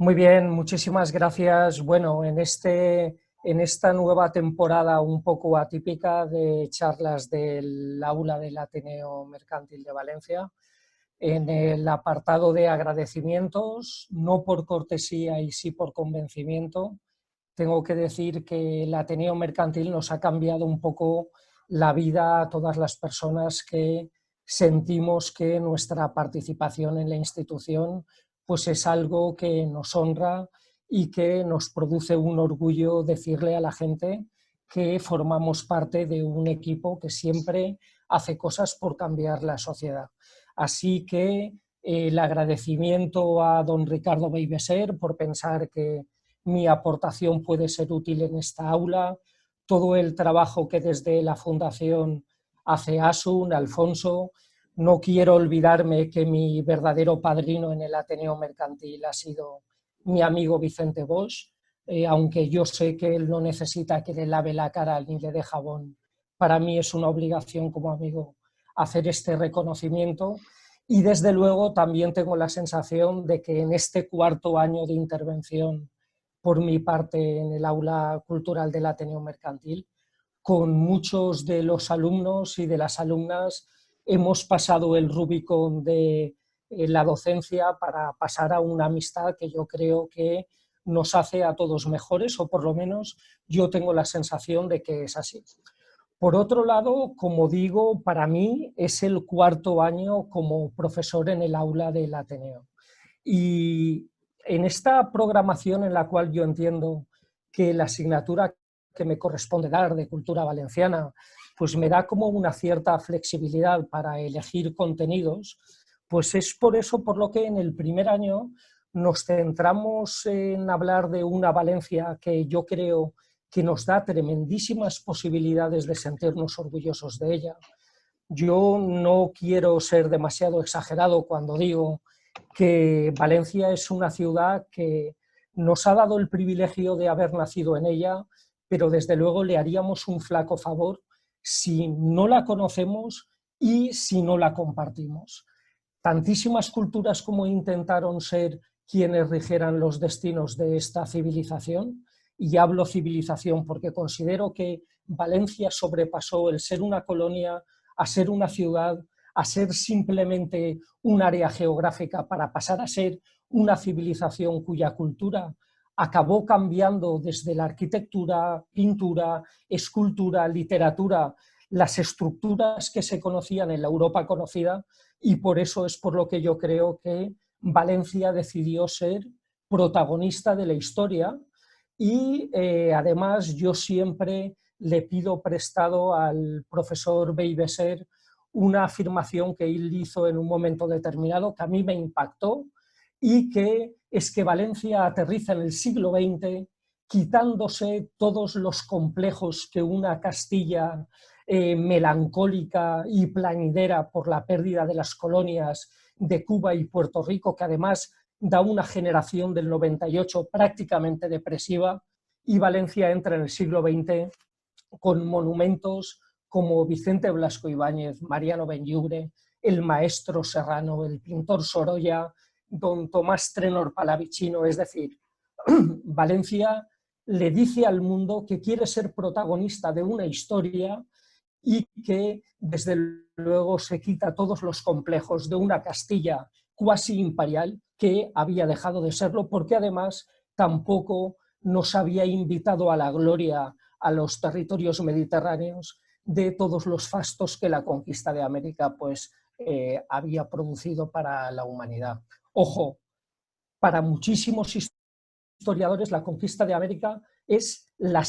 Muy bien, muchísimas gracias. Bueno, en esta nueva temporada un poco atípica de charlas del aula del Ateneo Mercantil de Valencia, en el apartado de agradecimientos, no por cortesía y sí por convencimiento, tengo que decir que el Ateneo Mercantil nos ha cambiado un poco la vida a todas las personas que sentimos que nuestra participación en la institución pues es algo que nos honra y que nos produce un orgullo decirle a la gente que formamos parte de un equipo que siempre hace cosas por cambiar la sociedad. Así que el agradecimiento a don Ricardo Beibeser por pensar que mi aportación puede ser útil en esta aula, todo el trabajo que desde la Fundación hace Asun, Alfonso. No quiero olvidarme que mi verdadero padrino en el Ateneo Mercantil ha sido mi amigo Vicente Bosch, aunque yo sé que él no necesita que le lave la cara ni le dé jabón. Para mí es una obligación como amigo hacer este reconocimiento y desde luego también tengo la sensación de que en este cuarto año de intervención por mi parte en el aula cultural del Ateneo Mercantil, con muchos de los alumnos y de las alumnas hemos pasado el Rubicón de la docencia para pasar a una amistad que yo creo que nos hace a todos mejores, o por lo menos yo tengo la sensación de que es así. Por otro lado, como digo, para mí es el cuarto año como profesor en el aula del Ateneo. Y en esta programación en la cual yo entiendo que la asignatura que me corresponde dar de cultura valenciana, pues me da como una cierta flexibilidad para elegir contenidos, pues es por eso por lo que en el primer año nos centramos en hablar de una Valencia que yo creo que nos da tremendísimas posibilidades de sentirnos orgullosos de ella. Yo no quiero ser demasiado exagerado cuando digo que Valencia es una ciudad que nos ha dado el privilegio de haber nacido en ella, pero desde luego le haríamos un flaco favor si no la conocemos y si no la compartimos. Tantísimas culturas como intentaron ser quienes rigieran los destinos de esta civilización, y hablo civilización porque considero que Valencia sobrepasó el ser una colonia a ser una ciudad, a ser simplemente un área geográfica para pasar a ser una civilización cuya cultura acabó cambiando desde la arquitectura, pintura, escultura, literatura, las estructuras que se conocían en la Europa conocida, y por eso es por lo que yo creo que Valencia decidió ser protagonista de la historia y además yo siempre le pido prestado al profesor Beibeser una afirmación que él hizo en un momento determinado que a mí me impactó y que es que Valencia aterriza en el siglo XX quitándose todos los complejos que una Castilla melancólica y plañidera por la pérdida de las colonias de Cuba y Puerto Rico, que además da una generación del 98 prácticamente depresiva, y Valencia entra en el siglo XX con monumentos como Vicente Blasco Ibáñez, Mariano Benlliure, el maestro Serrano, el pintor Sorolla, don Tomás Trenor Palavicino. Es decir, Valencia le dice al mundo que quiere ser protagonista de una historia y que desde luego se quita todos los complejos de una Castilla cuasi imperial que había dejado de serlo, porque además tampoco nos había invitado a la gloria a los territorios mediterráneos de todos los fastos que la conquista de América pues había producido para la humanidad. Ojo, para muchísimos historiadores la conquista de América es el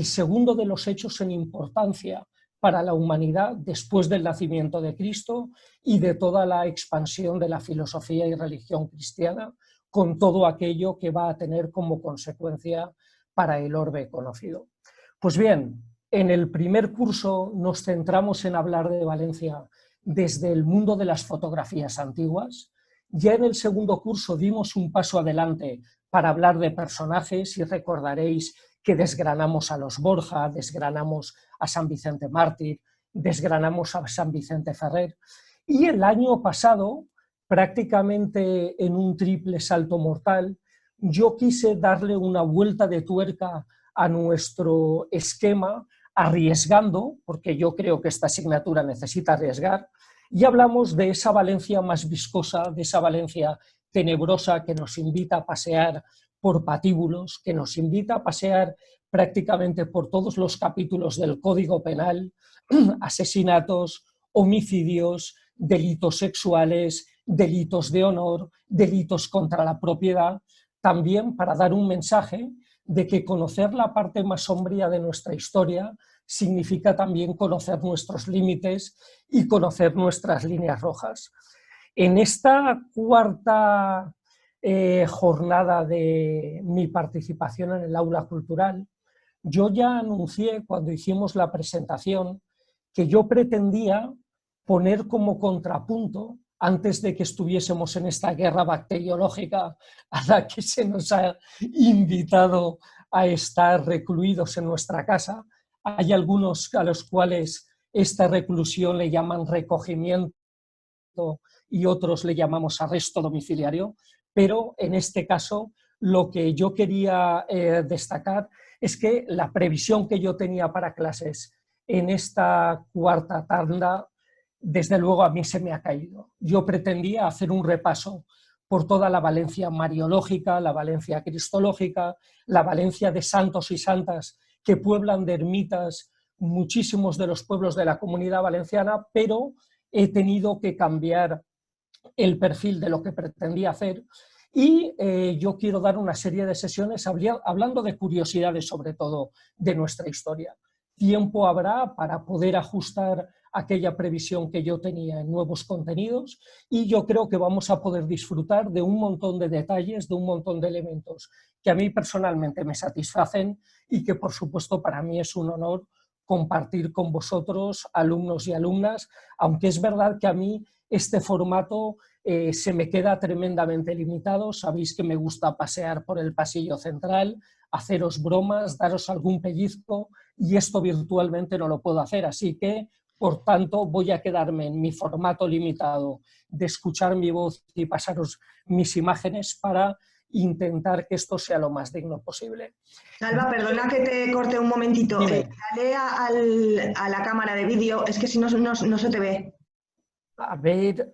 segundo de los hechos en importancia para la humanidad después del nacimiento de Cristo y de toda la expansión de la filosofía y religión cristiana, con todo aquello que va a tener como consecuencia para el orbe conocido. Pues bien, en el primer curso nos centramos en hablar de Valencia desde el mundo de las fotografías antiguas. Ya en el segundo curso dimos un paso adelante para hablar de personajes y recordaréis que desgranamos a los Borja, desgranamos a San Vicente Mártir, desgranamos a San Vicente Ferrer. Y el año pasado prácticamente en un triple salto mortal, yo quise darle una vuelta de tuerca a nuestro esquema, arriesgando, porque yo creo que esta asignatura necesita arriesgar, y hablamos de esa Valencia más viscosa, de esa Valencia tenebrosa que nos invita a pasear por patíbulos, que nos invita a pasear prácticamente por todos los capítulos del Código Penal, asesinatos, homicidios, delitos sexuales, delitos de honor, delitos contra la propiedad, también para dar un mensaje de que conocer la parte más sombría de nuestra historia significa también conocer nuestros límites y conocer nuestras líneas rojas. En esta cuarta jornada de mi participación en el aula cultural, yo ya anuncié cuando hicimos la presentación que yo pretendía poner como contrapunto, antes de que estuviésemos en esta guerra bacteriológica a la que se nos ha invitado a estar recluidos en nuestra casa, hay algunos a los cuales esta reclusión le llaman recogimiento y otros le llamamos arresto domiciliario, pero en este caso lo que yo quería destacar es que la previsión que yo tenía para clases en esta cuarta tanda, desde luego a mí se me ha caído. Yo pretendía hacer un repaso por toda la Valencia mariológica, la Valencia cristológica, la Valencia de santos y santas que pueblan de ermitas muchísimos de los pueblos de la Comunidad Valenciana, pero he tenido que cambiar el perfil de lo que pretendía hacer y yo quiero dar una serie de sesiones hablando de curiosidades, sobre todo de nuestra historia. Tiempo habrá para poder ajustar aquella previsión que yo tenía en nuevos contenidos y yo creo que vamos a poder disfrutar de un montón de detalles, de un montón de elementos que a mí personalmente me satisfacen y que por supuesto para mí es un honor compartir con vosotros, alumnos y alumnas, aunque es verdad que a mí este formato se me queda tremendamente limitado. Sabéis que me gusta pasear por el pasillo central, haceros bromas, daros algún pellizco, y esto virtualmente no lo puedo hacer, así que, por tanto, voy a quedarme en mi formato limitado de escuchar mi voz y pasaros mis imágenes para intentar que esto sea lo más digno posible. Salva, perdona que te corte un momentito. Dale a la cámara de vídeo, es que si no, no se te ve. A ver.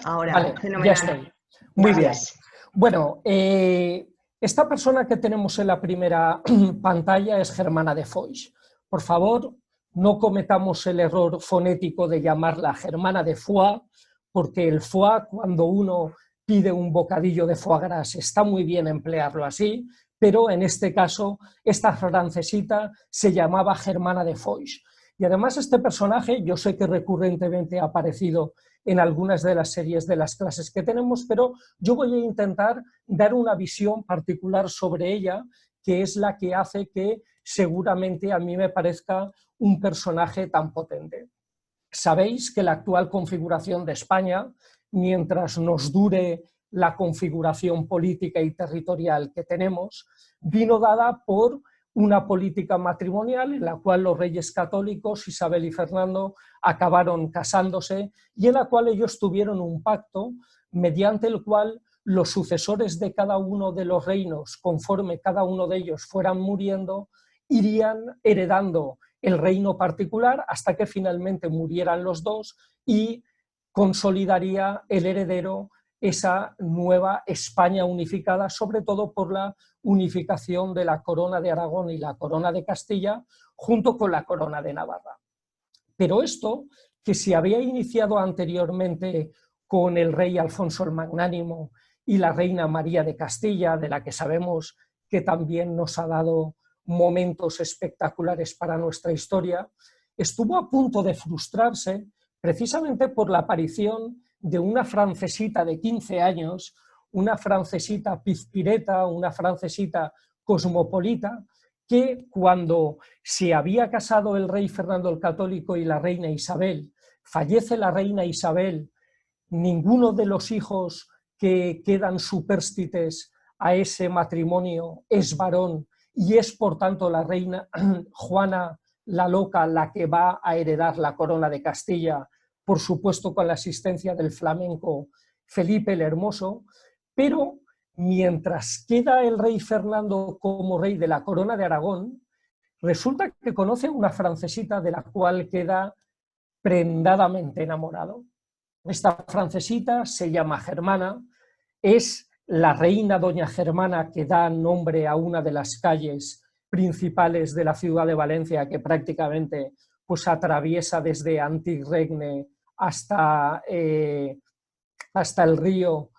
Ahora, vale, fenomenal. ya estoy. Muy Gracias. bien. Bueno, esta persona que tenemos en la primera pantalla es Germana de Foix. Por favor, no cometamos el error fonético de llamarla Germana de Foix, porque el foie, cuando uno pide un bocadillo de foie gras, está muy bien emplearlo así, pero en este caso, esta francesita se llamaba Germana de Foix. Y además este personaje, yo sé que recurrentemente ha aparecido en algunas de las series de las clases que tenemos, pero yo voy a intentar dar una visión particular sobre ella, que es la que hace que seguramente a mí me parezca un personaje tan potente. Sabéis que la actual configuración de España, mientras nos dure la configuración política y territorial que tenemos, vino dada por una política matrimonial en la cual los reyes católicos, Isabel y Fernando, acabaron casándose y en la cual ellos tuvieron un pacto mediante el cual los sucesores de cada uno de los reinos, conforme cada uno de ellos fueran muriendo, irían heredando el reino particular hasta que finalmente murieran los dos y consolidaría el heredero esa nueva España unificada, sobre todo por la unificación de la corona de Aragón y la corona de Castilla, junto con la corona de Navarra. Pero esto, que se había iniciado anteriormente con el rey Alfonso el Magnánimo y la reina María de Castilla, de la que sabemos que también nos ha dado momentos espectaculares para nuestra historia, estuvo a punto de frustrarse precisamente por la aparición de una francesita de 15 años, una francesita pizpireta, una francesita cosmopolita, que cuando se había casado el rey Fernando el Católico y la reina Isabel, fallece la reina Isabel, ninguno de los hijos que quedan supérstites a ese matrimonio es varón y es por tanto la reina Juana la loca, la que va a heredar la corona de Castilla, por supuesto con la asistencia del flamenco Felipe el Hermoso, pero mientras queda el rey Fernando como rey de la corona de Aragón, resulta que conoce a una francesita de la cual queda prendadamente enamorado. Esta francesita se llama Germana, es la reina doña Germana que da nombre a una de las calles principales de la ciudad de Valencia, que prácticamente pues atraviesa desde Antic Regne hasta el río,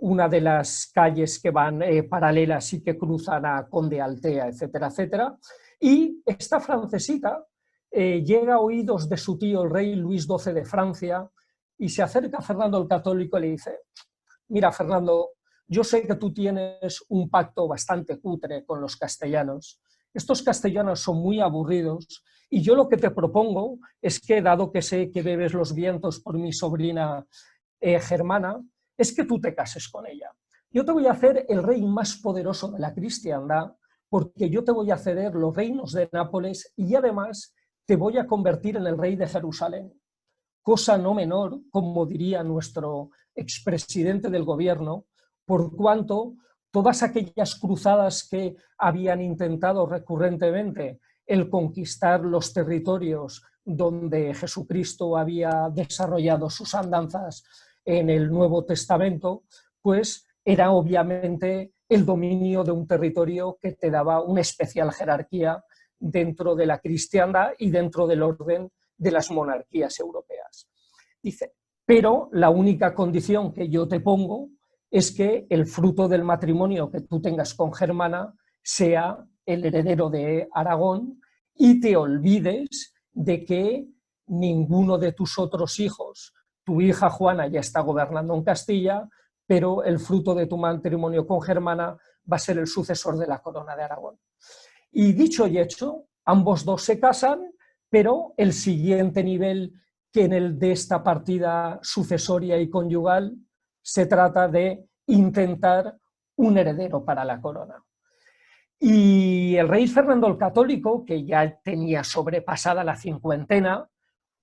una de las calles que van paralelas y que cruzan a Conde Altea, etcétera, etcétera. Y esta francesita llega a oídos de su tío el rey Luis XII de Francia y se acerca a Fernando el Católico y le dice: mira, Fernando, yo sé que tú tienes un pacto bastante cutre con los castellanos. Estos castellanos son muy aburridos y yo lo que te propongo es que, dado que sé que bebes los vientos por mi sobrina Germana, es que tú te cases con ella. Yo te voy a hacer el rey más poderoso de la cristiandad, porque yo te voy a ceder los reinos de Nápoles y además te voy a convertir en el rey de Jerusalén. Cosa no menor, como diría nuestro expresidente del gobierno, por cuanto todas aquellas cruzadas que habían intentado recurrentemente el conquistar los territorios donde Jesucristo había desarrollado sus andanzas en el Nuevo Testamento, pues era obviamente el dominio de un territorio que te daba una especial jerarquía dentro de la cristiandad y dentro del orden de las monarquías europeas. Dice, pero la única condición que yo te pongo es que el fruto del matrimonio que tú tengas con Germana sea el heredero de Aragón y te olvides de que ninguno de tus otros hijos, tu hija Juana ya está gobernando en Castilla, pero el fruto de tu matrimonio con Germana va a ser el sucesor de la corona de Aragón. Y dicho y hecho, ambos dos se casan, pero el siguiente nivel que en el de esta partida sucesoria y conyugal se trata de intentar un heredero para la corona. Y el rey Fernando el Católico, que ya tenía sobrepasada la cincuentena,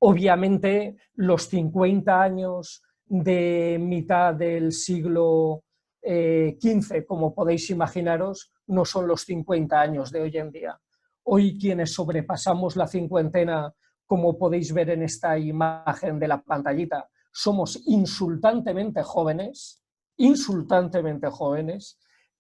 obviamente los 50 años de mitad del siglo XV, como podéis imaginaros, no son los 50 años de hoy en día. Hoy quienes sobrepasamos la cincuentena, como podéis ver en esta imagen de la pantallita, somos insultantemente jóvenes,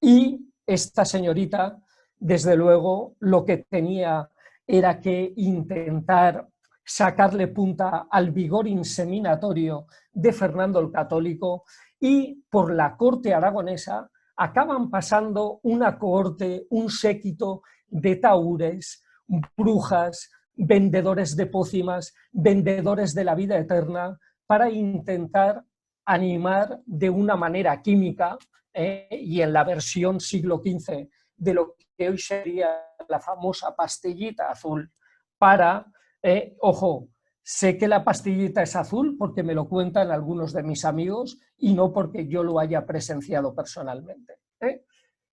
y esta señorita, desde luego, lo que tenía era que intentar sacarle punta al vigor inseminatorio de Fernando el Católico, y por la corte aragonesa acaban pasando una cohorte, un séquito de taúres, brujas, vendedores de pócimas, vendedores de la vida eterna, para intentar animar de una manera química, y en la versión siglo XV de lo que hoy sería la famosa pastillita azul, para, ojo, sé que la pastillita es azul porque me lo cuentan algunos de mis amigos y no porque yo lo haya presenciado personalmente.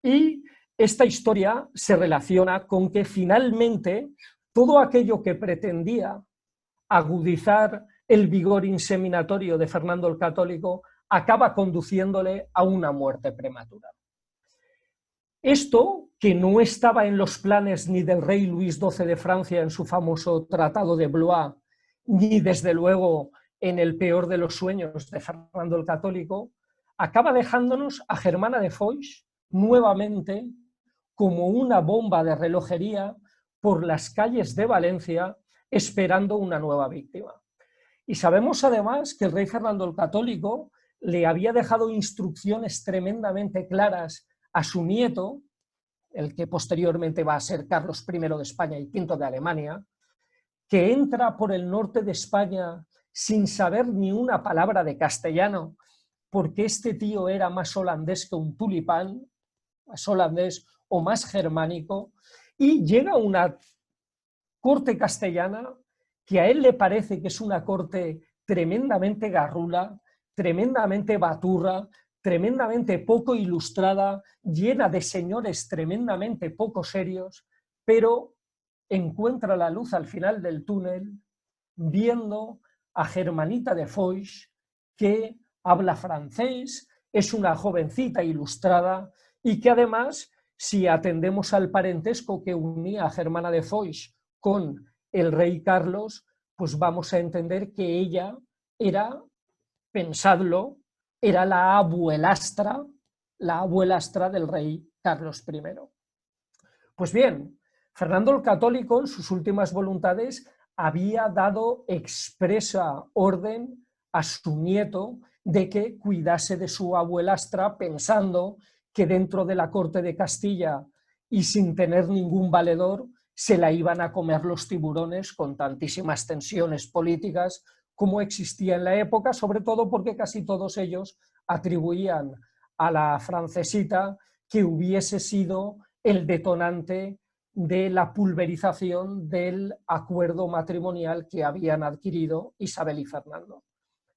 Y esta historia se relaciona con que finalmente todo aquello que pretendía agudizar el vigor inseminatorio de Fernando el Católico acaba conduciéndole a una muerte prematura. Esto, que no estaba en los planes ni del rey Luis XII de Francia en su famoso Tratado de Blois, ni desde luego en el peor de los sueños de Fernando el Católico, acaba dejándonos a Germana de Foix nuevamente como una bomba de relojería por las calles de Valencia, esperando una nueva víctima. Y sabemos además que el rey Fernando el Católico le había dejado instrucciones tremendamente claras a su nieto, el que posteriormente va a ser Carlos I de España y V de Alemania, que entra por el norte de España sin saber ni una palabra de castellano, porque este tío era más holandés que un tulipán, más holandés o más germánico, y llega a una corte castellana que a él le parece que es una corte tremendamente garrula, tremendamente baturra, tremendamente poco ilustrada, llena de señores tremendamente poco serios, pero encuentra la luz al final del túnel viendo a Germanita de Foix, que habla francés, es una jovencita ilustrada y que además, si atendemos al parentesco que unía a Germana de Foix con el rey Carlos, pues vamos a entender que ella era, pensadlo, era la abuelastra del rey Carlos I. Pues bien, Fernando el Católico, en sus últimas voluntades, había dado expresa orden a su nieto de que cuidase de su abuelastra, pensando que dentro de la corte de Castilla y sin tener ningún valedor se la iban a comer los tiburones con tantísimas tensiones políticas como existía en la época, sobre todo porque casi todos ellos atribuían a la francesita que hubiese sido el detonante de la pulverización del acuerdo matrimonial que habían adquirido Isabel y Fernando.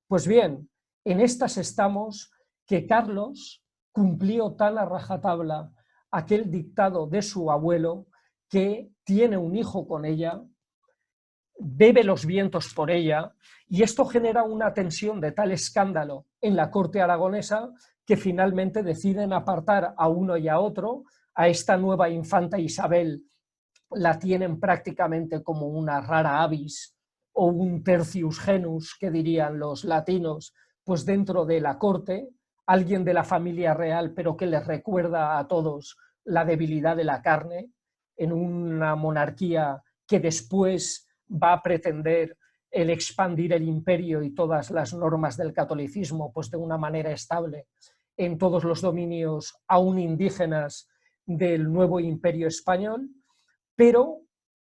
Pues bien, en estas estamos que Carlos cumplió tan a rajatabla aquel dictado de su abuelo que tiene un hijo con ella, bebe los vientos por ella, y esto genera una tensión de tal escándalo en la corte aragonesa que finalmente deciden apartar a uno y a otro. A esta nueva infanta Isabel la tienen prácticamente como una rara avis o un tercius genus, que dirían los latinos, pues dentro de la corte, alguien de la familia real, pero que les recuerda a todos la debilidad de la carne, en una monarquía que después va a pretender el expandir el imperio y todas las normas del catolicismo pues de una manera estable en todos los dominios aún indígenas del nuevo imperio español, pero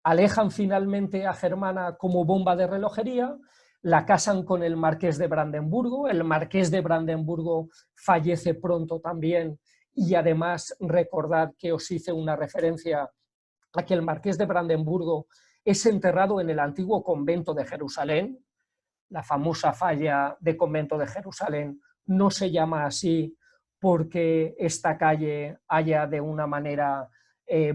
alejan finalmente a Germana como bomba de relojería, la casan con el marqués de Brandenburgo, el marqués de Brandenburgo fallece pronto también, y además recordad que os hice una referencia a que el marqués de Brandenburgo es enterrado en el antiguo convento de Jerusalén. La famosa falla de convento de Jerusalén no se llama así porque esta calle haya de una manera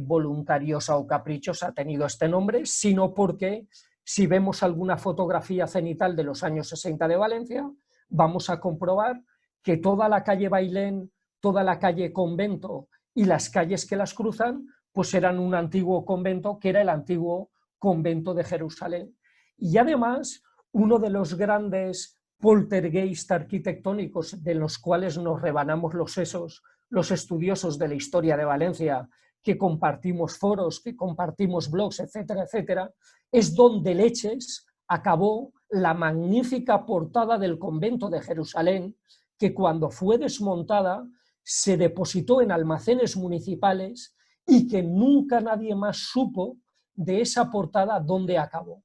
voluntariosa o caprichosa tenido este nombre, sino porque si vemos alguna fotografía cenital de los años 60 de Valencia, vamos a comprobar que toda la calle Bailén, toda la calle Convento y las calles que las cruzan, pues eran un antiguo convento que era el antiguo convento de Jerusalén. Y además, uno de los grandes poltergeist arquitectónicos de los cuales nos rebanamos los sesos los estudiosos de la historia de Valencia, que compartimos foros, que compartimos blogs, etcétera, etcétera, es donde leches acabó la magnífica portada del convento de Jerusalén, que cuando fue desmontada se depositó en almacenes municipales y que nunca nadie más supo de esa portada dónde acabó.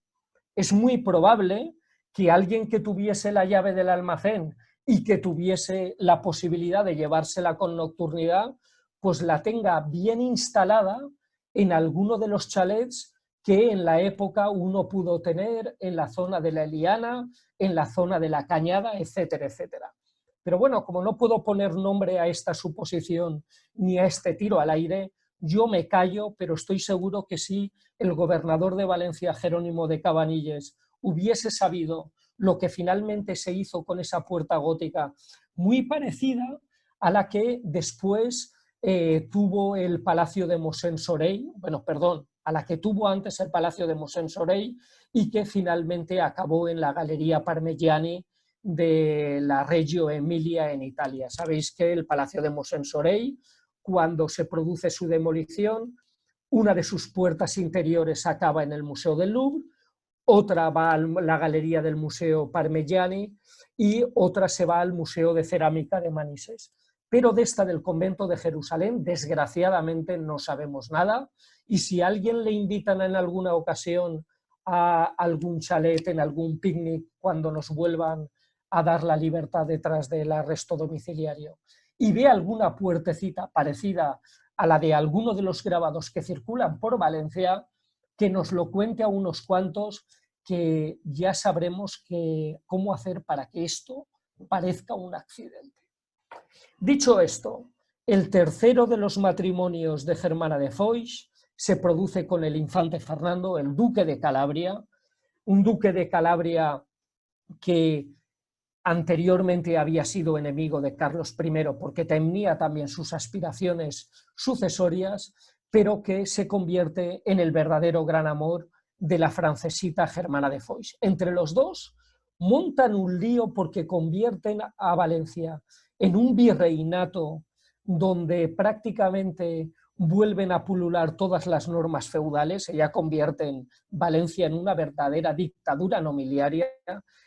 Es muy probable que alguien que tuviese la llave del almacén y que tuviese la posibilidad de llevársela con nocturnidad, pues la tenga bien instalada en alguno de los chalets que en la época uno pudo tener en la zona de la Eliana, en la zona de la Cañada, etcétera, etcétera. Pero bueno, como no puedo poner nombre a esta suposición ni a este tiro al aire, yo me callo, pero estoy seguro que si el gobernador de Valencia, Jerónimo de Cabanilles, hubiese sabido lo que finalmente se hizo con esa puerta gótica, muy parecida a la que después tuvo el Palacio de Mosén-Sorell, a la que tuvo antes el Palacio de Mosén-Sorell y que finalmente acabó en la Galería Parmigiani de la Reggio Emilia en Italia. Sabéis que el Palacio de Mosén-Sorell, cuando se produce su demolición, una de sus puertas interiores acaba en el Museo del Louvre, otra va a la galería del Museo Parmigiani y otra se va al Museo de Cerámica de Manises. Pero de esta del convento de Jerusalén, desgraciadamente, no sabemos nada, y si a alguien le invitan en alguna ocasión a algún chalet, en algún picnic, cuando nos vuelvan a dar la libertad detrás del arresto domiciliario, y ve alguna puertecita parecida a la de alguno de los grabados que circulan por Valencia, que nos lo cuente a unos cuantos, que ya sabremos cómo hacer para que esto parezca un accidente. Dicho esto, el tercero de los matrimonios de Germana de Foix se produce con el infante Fernando, el duque de Calabria, un duque de Calabria que anteriormente había sido enemigo de Carlos I porque tenía también sus aspiraciones sucesorias, pero que se convierte en el verdadero gran amor de la francesita Germana de Foix. Entre los dos montan un lío porque convierten a Valencia en un virreinato donde prácticamente vuelven a pulular todas las normas feudales, ya convierten Valencia en una verdadera dictadura nobiliaria,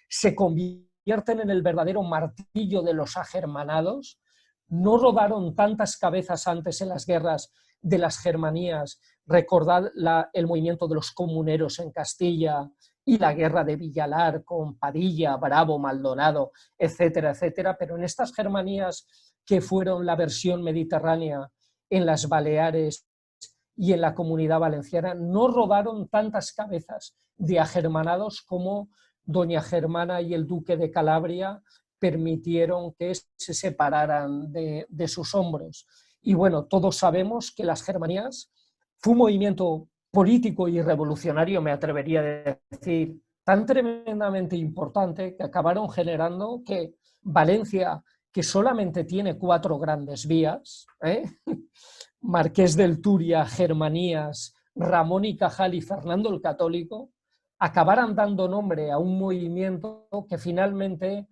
se convierten en el verdadero martillo de los agermanados. No rodaron tantas cabezas antes en las guerras de las Germanías, recordad el movimiento de los comuneros en Castilla y la guerra de Villalar con Padilla, Bravo, Maldonado, etcétera, etcétera, pero en estas Germanías que fueron la versión mediterránea en las Baleares y en la Comunidad Valenciana, no rodaron tantas cabezas de agermanados como doña Germana y el duque de Calabria permitieron que se separaran de sus hombros. Y bueno, todos sabemos que las Germanías fue un movimiento político y revolucionario, me atrevería a decir, tan tremendamente importante que acabaron generando que Valencia, que solamente tiene 4 grandes vías, Marqués del Turia, Germanías, Ramón y Cajal y Fernando el Católico, acabaran dando nombre a un movimiento que finalmente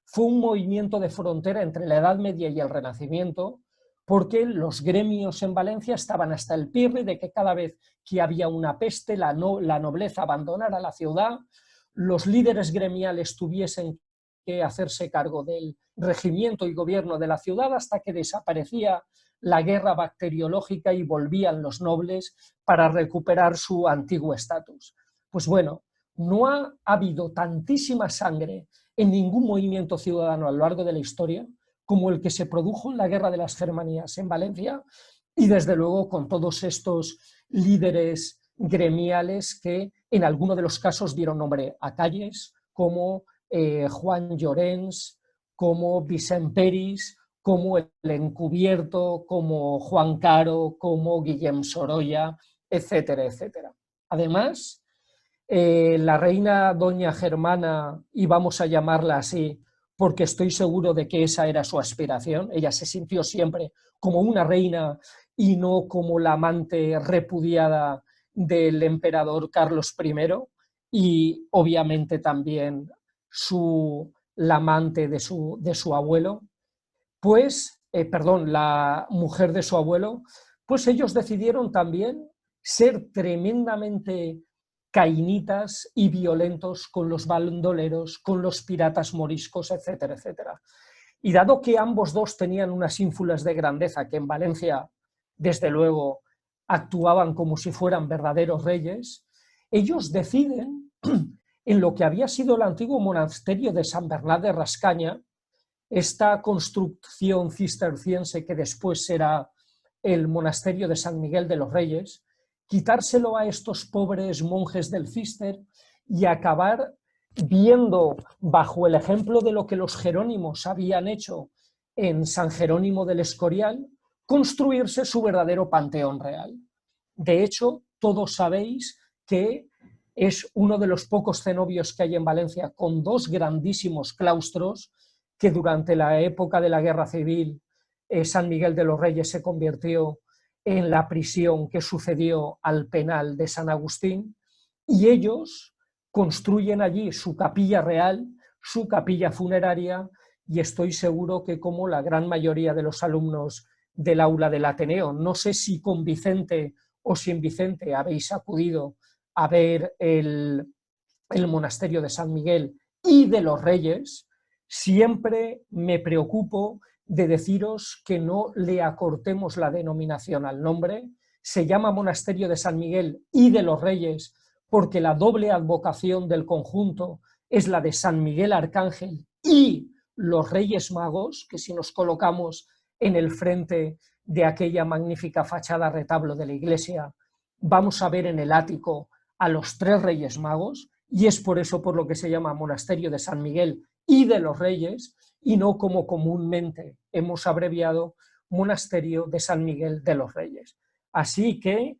fue un movimiento de frontera entre la Edad Media y el Renacimiento, porque los gremios en Valencia estaban hasta el pirri de que cada vez que había una peste la nobleza abandonara la ciudad, los líderes gremiales tuviesen que hacerse cargo del regimiento y gobierno de la ciudad hasta que desaparecía la guerra bacteriológica y volvían los nobles para recuperar su antiguo estatus. Pues bueno, no ha habido tantísima sangre en ningún movimiento ciudadano a lo largo de la historia como el que se produjo en la Guerra de las Germanías en Valencia y desde luego con todos estos líderes gremiales que en alguno de los casos dieron nombre a calles como Juan Llorens, como Vicent Peris, como el Encubierto, como Juan Caro, como Guillem Sorolla, etcétera, etcétera. Además, la reina doña Germana, y vamos a llamarla así, porque estoy seguro de que esa era su aspiración, ella se sintió siempre como una reina y no como la amante repudiada del emperador Carlos I, y obviamente también la amante de su abuelo, pues, la mujer de su abuelo, pues ellos decidieron también ser tremendamente cainitas y violentos con los bandoleros, con los piratas moriscos, etcétera, etcétera. Y dado que ambos dos tenían unas ínfulas de grandeza que en Valencia, desde luego, actuaban como si fueran verdaderos reyes, ellos deciden, en lo que había sido el antiguo monasterio de San Bernat de Rascaña, esta construcción cisterciense que después será el monasterio de San Miguel de los Reyes, quitárselo a estos pobres monjes del Cister y acabar viendo, bajo el ejemplo de lo que los jerónimos habían hecho en San Jerónimo del Escorial, construirse su verdadero panteón real. De hecho, todos sabéis que es uno de los pocos cenobios que hay en Valencia con 2 grandísimos claustros que durante la época de la Guerra Civil San Miguel de los Reyes se convirtió en la prisión que sucedió al penal de San Agustín, y ellos construyen allí su capilla real, su capilla funeraria, y estoy seguro que como la gran mayoría de los alumnos del aula del Ateneo, no sé si con Vicente o sin Vicente habéis acudido a ver el monasterio de San Miguel y de los Reyes, siempre me preocupo de deciros que no le acortemos la denominación al nombre. Se llama Monasterio de San Miguel y de los Reyes porque la doble advocación del conjunto es la de San Miguel Arcángel y los Reyes Magos, que si nos colocamos en el frente de aquella magnífica fachada retablo de la iglesia, vamos a ver en el ático a los 3 Reyes Magos, y es por eso por lo que se llama Monasterio de San Miguel y de los Reyes, y no como comúnmente hemos abreviado Monasterio de San Miguel de los Reyes. Así que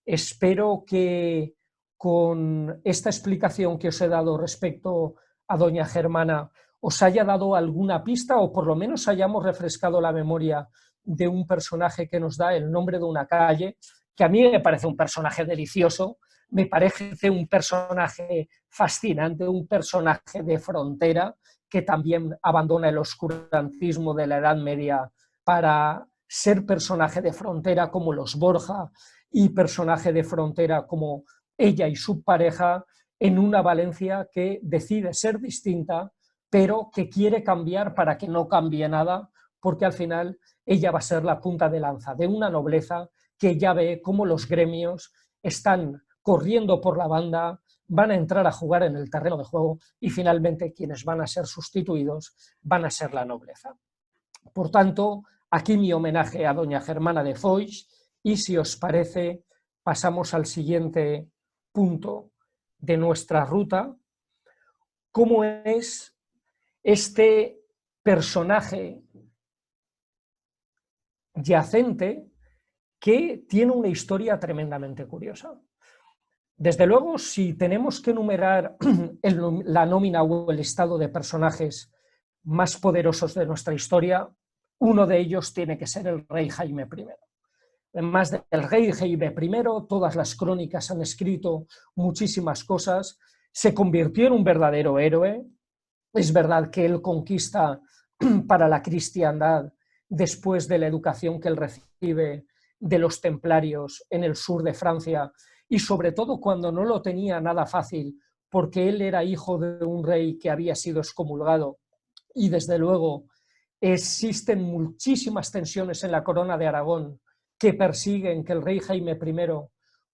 Espero que con esta explicación que os he dado respecto a doña Germana os haya dado alguna pista o por lo menos hayamos refrescado la memoria de un personaje que nos da el nombre de una calle, que a mí me parece un personaje delicioso, me parece un personaje fascinante, un personaje de frontera que también abandona el oscurantismo de la Edad Media para ser personaje de frontera como los Borja y personaje de frontera como ella y su pareja en una Valencia que decide ser distinta, pero que quiere cambiar para que no cambie nada, porque al final ella va a ser la punta de lanza de una nobleza que ya ve cómo los gremios están corriendo por la banda, van a entrar a jugar en el terreno de juego y finalmente quienes van a ser sustituidos van a ser la nobleza. Por tanto, aquí mi homenaje a doña Germana de Foix y si os parece pasamos al siguiente punto de nuestra ruta, cómo es este personaje yacente que tiene una historia tremendamente curiosa. Desde luego, si tenemos que enumerar la nómina o el listado de personajes más poderosos de nuestra historia, uno de ellos tiene que ser el rey Jaime I. Además del rey Jaime I, todas las crónicas han escrito muchísimas cosas, se convirtió en un verdadero héroe. Es verdad que él conquista para la cristiandad después de la educación que él recibe de los templarios en el sur de Francia y sobre todo cuando no lo tenía nada fácil porque él era hijo de un rey que había sido excomulgado y desde luego existen muchísimas tensiones en la corona de Aragón que persiguen que el rey Jaime I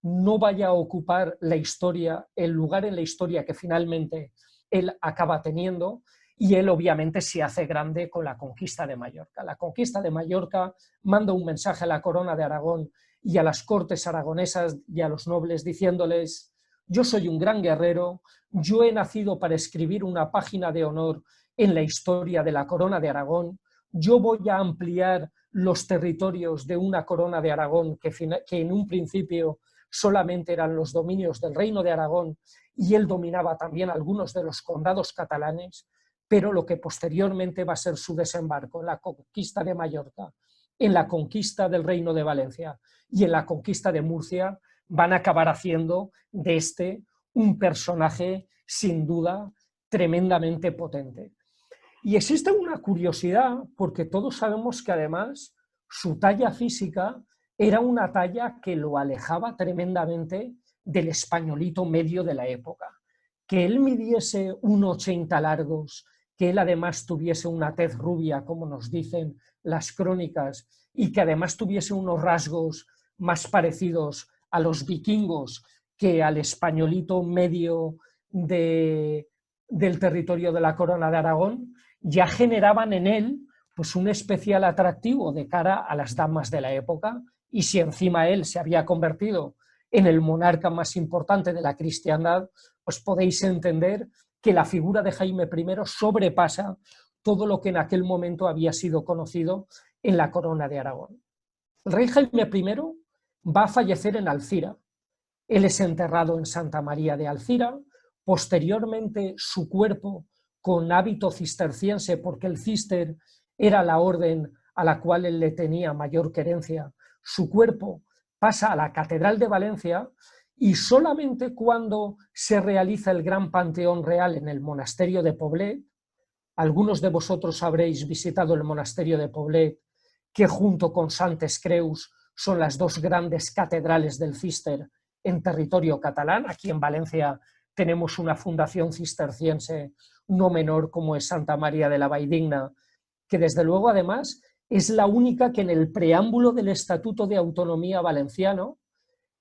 no vaya a ocupar la historia, el lugar en la historia que finalmente él acaba teniendo, y él obviamente se hace grande con la conquista de Mallorca. La conquista de Mallorca manda un mensaje a la corona de Aragón y a las cortes aragonesas y a los nobles diciéndoles: yo soy un gran guerrero, yo he nacido para escribir una página de honor en la historia de la corona de Aragón, yo voy a ampliar los territorios de una corona de Aragón que en un principio solamente eran los dominios del reino de Aragón y él dominaba también algunos de los condados catalanes, pero lo que posteriormente va a ser su desembarco en la conquista de Mallorca, en la conquista del reino de Valencia y en la conquista de Murcia, van a acabar haciendo de este un personaje sin duda tremendamente potente. Y existe una curiosidad, porque todos sabemos que además su talla física era una talla que lo alejaba tremendamente del españolito medio de la época. Que él midiese 1,80 largos, que él además tuviese una tez rubia, como nos dicen las crónicas, y que además tuviese unos rasgos más parecidos a los vikingos que al españolito medio del territorio de la Corona de Aragón, ya generaban en él pues un especial atractivo de cara a las damas de la época, y si encima él se había convertido en el monarca más importante de la cristiandad, pues podéis entender que la figura de Jaime I sobrepasa todo lo que en aquel momento había sido conocido en la Corona de Aragón. El rey Jaime I va a fallecer en Alcira. Él es enterrado en Santa María de Alcira. Posteriormente, su cuerpo, con hábito cisterciense, porque el cister era la orden a la cual él le tenía mayor querencia, su cuerpo pasa a la Catedral de Valencia, y solamente cuando se realiza el gran panteón real en el monasterio de Poblet, algunos de vosotros habréis visitado el monasterio de Poblet, que junto con Santes Creus son las dos grandes catedrales del cister en territorio catalán. Aquí en Valencia tenemos una fundación cisterciense no menor como es Santa María de la Valldigna, que desde luego además es la única que en el preámbulo del Estatuto de Autonomía Valenciano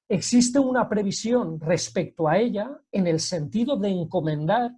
existe una previsión respecto a ella en el sentido de encomendar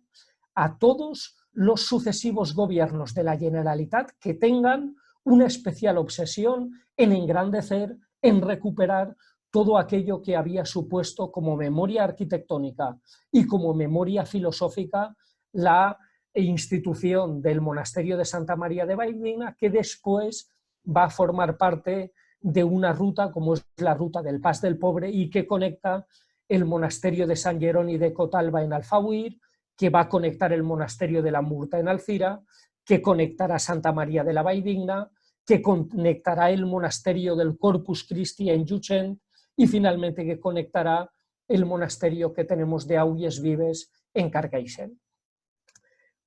a todos los sucesivos gobiernos de la Generalitat que tengan una especial obsesión en engrandecer, en recuperar todo aquello que había supuesto como memoria arquitectónica y como memoria filosófica la institución del monasterio de Santa María de Valldigna, que después va a formar parte de una ruta como es la ruta del Pas del Pobre y que conecta el monasterio de San Jeroni de Cotalba en Alfauir, que va a conectar el monasterio de la Murta en Alcira, que conectará Santa María de la Valldigna, que conectará el monasterio del Corpus Christi en Llutxent y finalmente que conectará el monasterio que tenemos de Auies Vives en Carcaixent.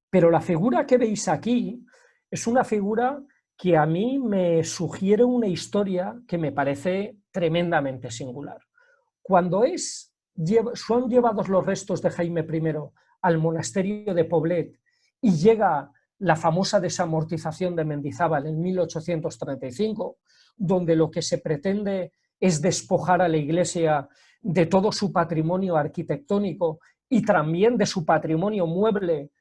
Pero la figura que veis aquí es una figura que a mí me sugiere una historia que me parece tremendamente singular. Cuando son llevados los restos de Jaime I al monasterio de Poblet y llega la famosa desamortización de Mendizábal en 1835, donde lo que se pretende es despojar a la Iglesia de todo su patrimonio arquitectónico y también de su patrimonio mueble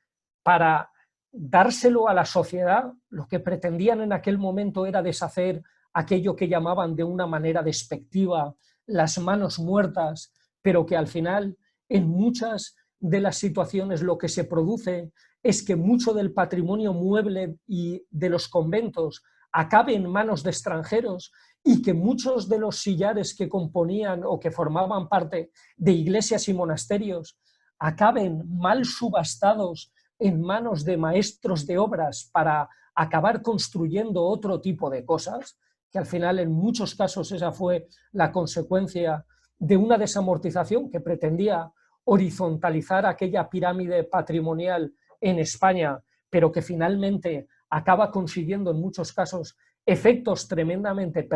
para dárselo a la sociedad, lo que pretendían en aquel momento era deshacer aquello que llamaban de una manera despectiva las manos muertas, pero que al final en muchas de las situaciones lo que se produce es que mucho del patrimonio mueble y de los conventos acabe en manos de extranjeros y que muchos de los sillares que componían o que formaban parte de iglesias y monasterios acaben mal subastados en manos de maestros de obras para acabar construyendo otro tipo de cosas, que al final en muchos casos esa fue la consecuencia de una desamortización que pretendía horizontalizar aquella pirámide patrimonial en España, pero que finalmente acaba consiguiendo en muchos casos efectos tremendamente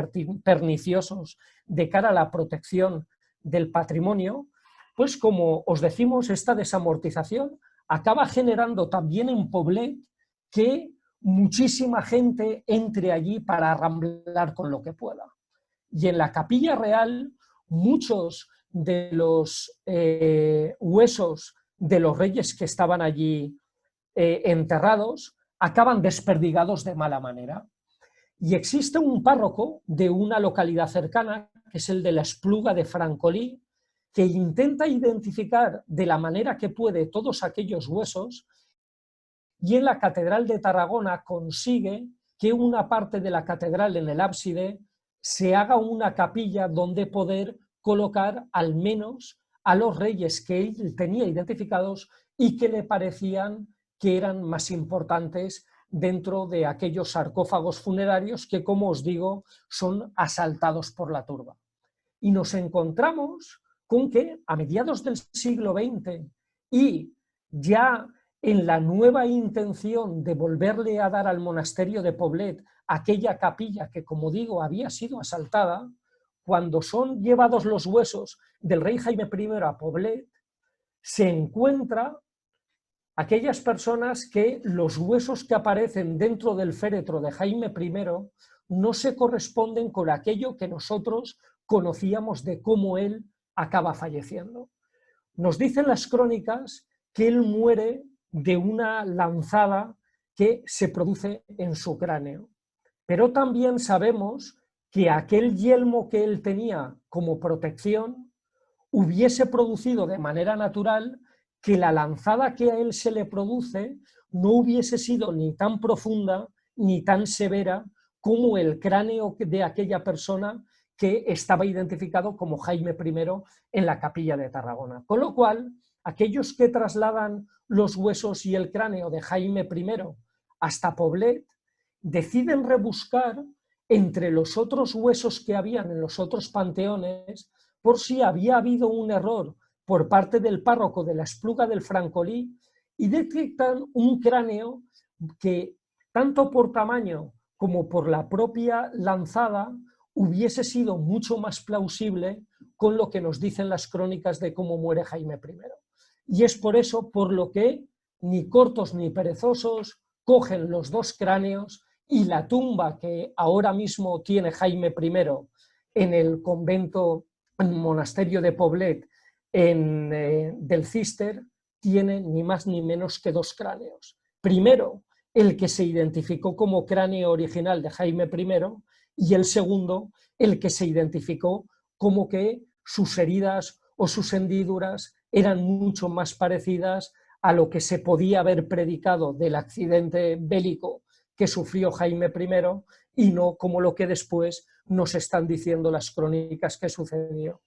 perniciosos de cara a la protección del patrimonio, pues como os decimos, esta desamortización acaba generando también en Poblet que muchísima gente entre allí para arramblar con lo que pueda. Y en la Capilla Real, muchos de los huesos de los reyes que estaban allí enterrados acaban desperdigados de mala manera. Y existe un párroco de una localidad cercana, que es el de la Espluga de Francolí, que intenta identificar de la manera que puede todos aquellos huesos y en la Catedral de Tarragona consigue que una parte de la catedral en el ábside se haga una capilla donde poder colocar al menos a los reyes que él tenía identificados y que le parecían que eran más importantes dentro de aquellos sarcófagos funerarios que, como os digo, son asaltados por la turba. Y nos encontramos con que a mediados del siglo XX y ya en la nueva intención de volverle a dar al monasterio de Poblet aquella capilla que, como digo, había sido asaltada, cuando son llevados los huesos del rey Jaime I a Poblet, se encuentra aquellas personas que los huesos que aparecen dentro del féretro de Jaime I no se corresponden con aquello que nosotros conocíamos de cómo él acaba falleciendo. Nos dicen las crónicas que él muere de una lanzada que se produce en su cráneo. Pero también sabemos que aquel yelmo que él tenía como protección hubiese producido de manera natural que la lanzada que a él se le produce no hubiese sido ni tan profunda ni tan severa como el cráneo de aquella persona que estaba identificado como Jaime I en la Capilla de Tarragona. Con lo cual, aquellos que trasladan los huesos y el cráneo de Jaime I hasta Poblet deciden rebuscar entre los otros huesos que habían en los otros panteones por si había habido un error por parte del párroco de la Espluga del Francolí y detectan un cráneo que, tanto por tamaño como por la propia lanzada, hubiese sido mucho más plausible con lo que nos dicen las crónicas de cómo muere Jaime I. Y es por eso por lo que, ni cortos ni perezosos, cogen los dos cráneos y la tumba que ahora mismo tiene Jaime I en el convento, en el monasterio de Poblet, del Císter, tiene ni más ni menos que dos cráneos. Primero, el que se identificó como cráneo original de Jaime I y el segundo, el que se identificó como que sus heridas o sus hendiduras eran mucho más parecidas a lo que se podía haber predicado del accidente bélico que sufrió Jaime I y no como lo que después nos están diciendo las crónicas que sucedió.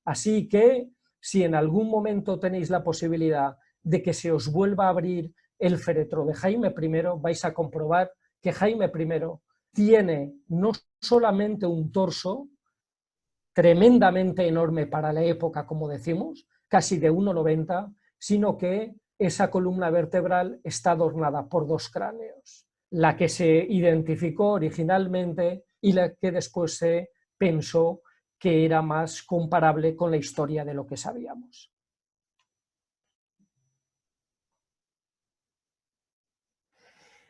Así que, si en algún momento tenéis la posibilidad de que se os vuelva a abrir el féretro de Jaime I, vais a comprobar que Jaime I tiene no solamente un torso tremendamente enorme para la época, como decimos, casi de 1,90, sino que esa columna vertebral está adornada por 2 cráneos, la que se identificó originalmente y la que después se pensó que era más comparable con la historia de lo que sabíamos.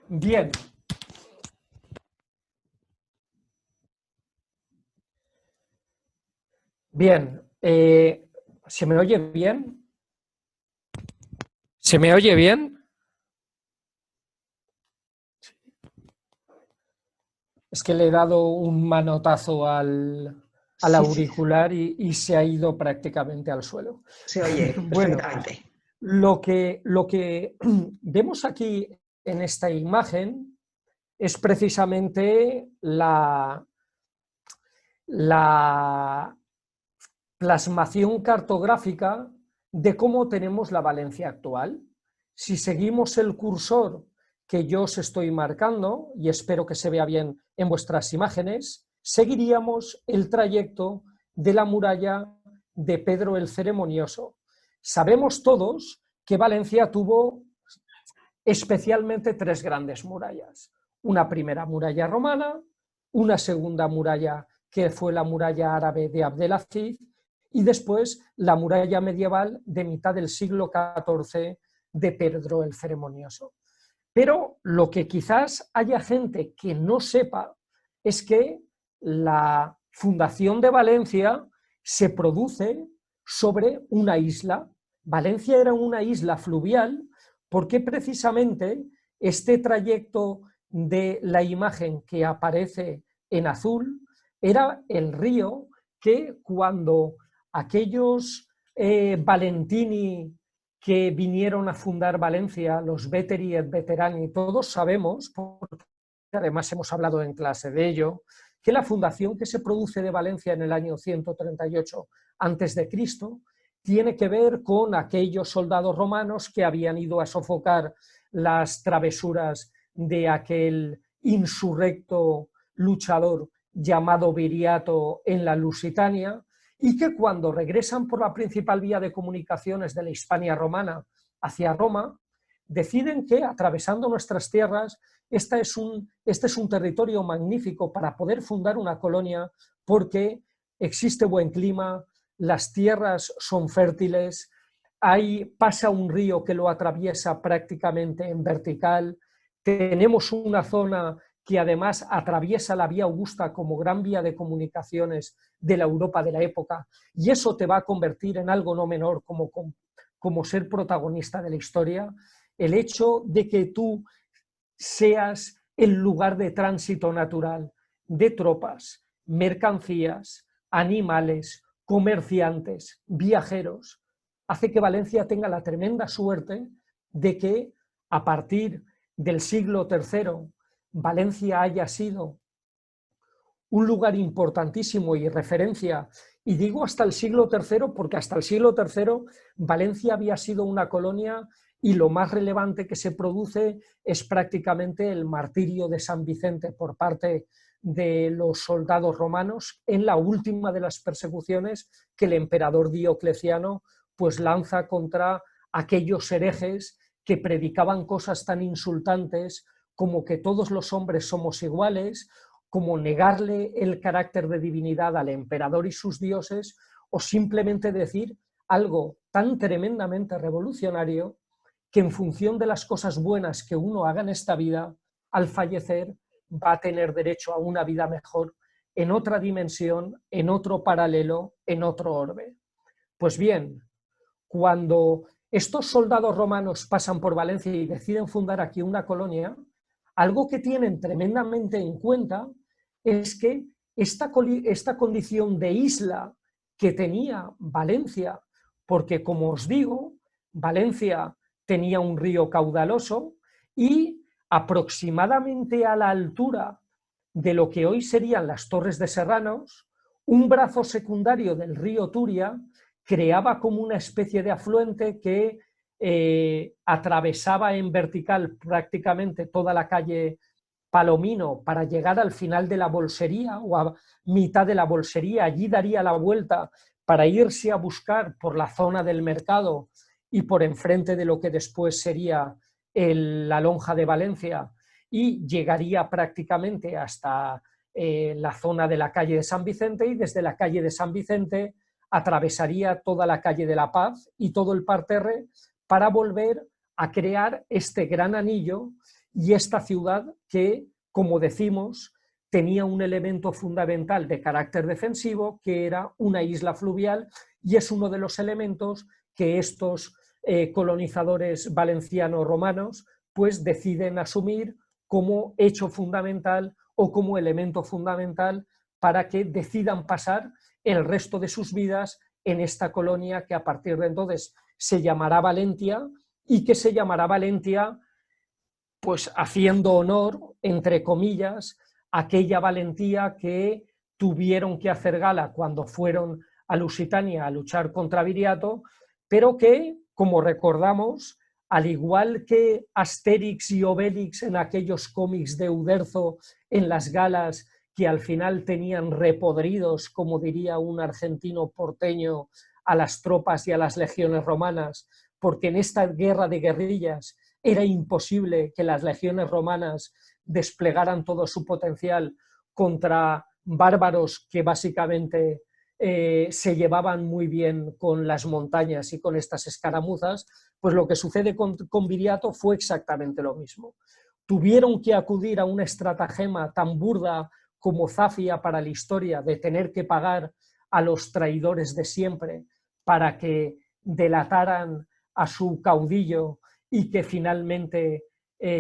Bien. Bien. ¿Se me oye bien? ¿Se me oye bien? Es que le he dado un manotazo al auricular y se ha ido prácticamente al suelo. Se oye perfectamente. Bueno, lo que vemos aquí en esta imagen es precisamente la plasmación cartográfica de cómo tenemos la Valencia actual. Si seguimos el cursor que yo os estoy marcando, y espero que se vea bien en vuestras imágenes, seguiríamos el trayecto de la muralla de Pedro el Ceremonioso. Sabemos todos que Valencia tuvo especialmente 3 grandes murallas. Una primera muralla romana, una segunda muralla que fue la muralla árabe de Abdelaziz, y después la muralla medieval de mitad del siglo XIV de Pedro el Ceremonioso. Pero lo que quizás haya gente que no sepa es que la fundación de Valencia se produce sobre una isla. Valencia era una isla fluvial porque precisamente este trayecto de la imagen que aparece en azul era el río que cuando aquellos Valentini que vinieron a fundar Valencia, los Veteri et Veterani, todos sabemos, porque además hemos hablado en clase de ello, que la fundación que se produce de Valencia en el año 138 a.C. tiene que ver con aquellos soldados romanos que habían ido a sofocar las travesuras de aquel insurrecto luchador llamado Viriato en la Lusitania, y que cuando regresan por la principal vía de comunicaciones de la Hispania romana hacia Roma, deciden que atravesando nuestras tierras, este es un territorio magnífico para poder fundar una colonia porque existe buen clima, las tierras son fértiles, pasa un río que lo atraviesa prácticamente en vertical, tenemos una zona que además atraviesa la vía Augusta como gran vía de comunicaciones de la Europa de la época, y eso te va a convertir en algo no menor como ser protagonista de la historia, el hecho de que tú seas el lugar de tránsito natural de tropas, mercancías, animales, comerciantes, viajeros, hace que Valencia tenga la tremenda suerte de que a partir del siglo III Valencia haya sido un lugar importantísimo y referencia, y digo hasta el siglo III porque hasta el siglo III Valencia había sido una colonia y lo más relevante que se produce es prácticamente el martirio de San Vicente por parte de los soldados romanos en la última de las persecuciones que el emperador Diocleciano pues lanza contra aquellos herejes que predicaban cosas tan insultantes como que todos los hombres somos iguales, como negarle el carácter de divinidad al emperador y sus dioses, o simplemente decir algo tan tremendamente revolucionario que en función de las cosas buenas que uno haga en esta vida, al fallecer va a tener derecho a una vida mejor en otra dimensión, en otro paralelo, en otro orbe. Pues bien, cuando estos soldados romanos pasan por Valencia y deciden fundar aquí una colonia, algo que tienen tremendamente en cuenta es que esta condición de isla que tenía Valencia, porque como os digo, Valencia tenía un río caudaloso y aproximadamente a la altura de lo que hoy serían las Torres de Serranos, un brazo secundario del río Turia creaba como una especie de afluente que atravesaba en vertical prácticamente toda la calle Palomino para llegar al final de la Bolsería o a mitad de la Bolsería. Allí daría la vuelta para irse a buscar por la zona del mercado y por enfrente de lo que después sería la Lonja de Valencia, y llegaría prácticamente hasta la zona de la calle de San Vicente, y desde la calle de San Vicente atravesaría toda la calle de la Paz y todo el parterre para volver a crear este gran anillo y esta ciudad que, como decimos, tenía un elemento fundamental de carácter defensivo, que era una isla fluvial, y es uno de los elementos que estos colonizadores valencianos romanos pues deciden asumir como hecho fundamental o como elemento fundamental para que decidan pasar el resto de sus vidas en esta colonia que a partir de entonces se llamará Valentia, y que se llamará Valentia pues haciendo honor, entre comillas, a aquella valentía que tuvieron que hacer gala cuando fueron a Lusitania a luchar contra Viriato, pero que, como recordamos, al igual que Asterix y Obelix en aquellos cómics de Uderzo, en las galas que al final tenían repodridos, como diría un argentino porteño, a las tropas y a las legiones romanas, porque en esta guerra de guerrillas era imposible que las legiones romanas desplegaran todo su potencial contra bárbaros que básicamente se llevaban muy bien con las montañas y con estas escaramuzas. Pues lo que sucede con Viriato fue exactamente lo mismo. Tuvieron que acudir a una estratagema tan burda como zafia para la historia, de tener que pagar a los traidores de siempre para que delataran a su caudillo y que finalmente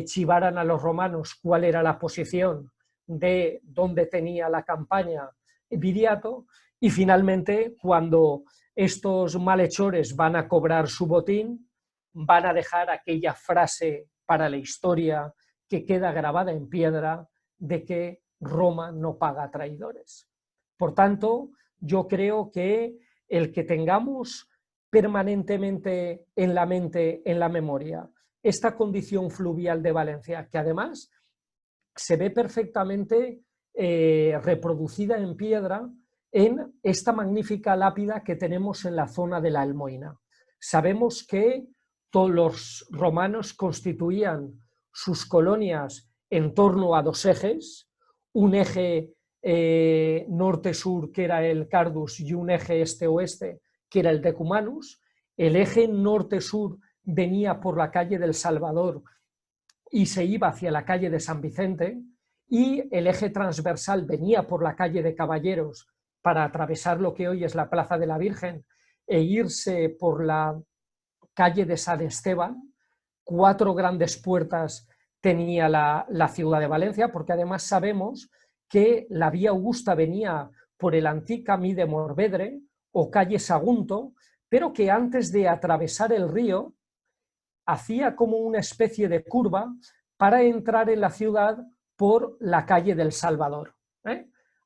chivaran a los romanos cuál era la posición de dónde tenía la campaña Viriato. Y finalmente, cuando estos malhechores van a cobrar su botín, van a dejar aquella frase para la historia que queda grabada en piedra de que Roma no paga traidores. Por tanto, yo creo que el que tengamos permanentemente en la mente, en la memoria, esta condición fluvial de Valencia, que además se ve perfectamente reproducida en piedra en esta magnífica lápida que tenemos en la zona de la Almoina. Sabemos que todos los romanos constituían sus colonias en torno a dos ejes, un eje norte-sur, que era el Cardus, y un eje este-oeste, que era el Decumanus. El eje norte-sur venía por la calle del Salvador y se iba hacia la calle de San Vicente, y el eje transversal venía por la calle de Caballeros para atravesar lo que hoy es la Plaza de la Virgen e irse por la calle de San Esteban. 4 grandes puertas tenía la ciudad de Valencia, porque además sabemos que la vía Augusta venía por el Antic Camí de Morvedre o calle Sagunto, pero que antes de atravesar el río hacía como una especie de curva para entrar en la ciudad por la calle del Salvador.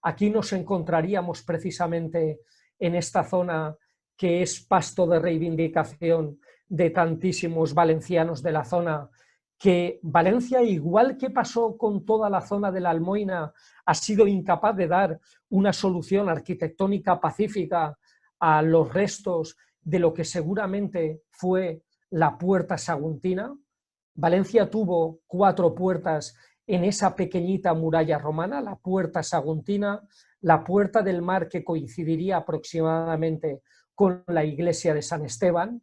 Aquí nos encontraríamos precisamente en esta zona que es pasto de reivindicación de tantísimos valencianos de la zona, que Valencia, igual que pasó con toda la zona de la Almoina, ha sido incapaz de dar una solución arquitectónica pacífica a los restos de lo que seguramente fue la puerta saguntina. Valencia tuvo 4 puertas en esa pequeñita muralla romana: la puerta saguntina, la puerta del mar, que coincidiría aproximadamente con la iglesia de San Esteban,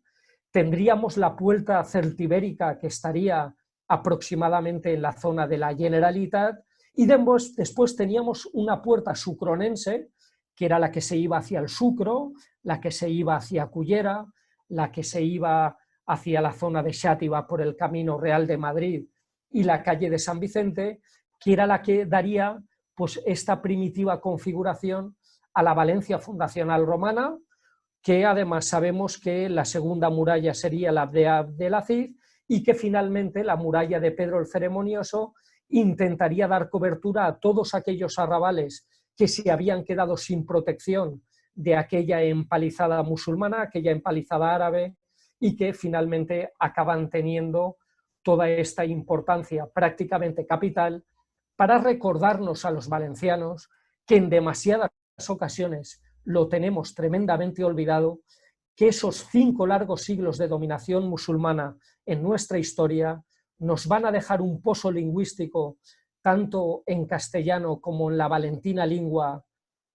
tendríamos la puerta celtibérica, que estaría aproximadamente en la zona de la Generalitat, y después teníamos una puerta sucronense, que era la que se iba hacia el Sucro, la que se iba hacia Cullera, la que se iba hacia la zona de Xàtiva por el Camino Real de Madrid y la calle de San Vicente, que era la que daría pues esta primitiva configuración a la Valencia fundacional romana, que además sabemos que la segunda muralla sería la de Abdelaziz, y que finalmente la muralla de Pedro el Ceremonioso intentaría dar cobertura a todos aquellos arrabales que se habían quedado sin protección de aquella empalizada musulmana, aquella empalizada árabe, y que finalmente acaban teniendo toda esta importancia prácticamente capital para recordarnos a los valencianos que en demasiadas ocasiones lo tenemos tremendamente olvidado, que esos 5 largos siglos de dominación musulmana en nuestra historia nos van a dejar un pozo lingüístico, tanto en castellano como en la valentina lingua,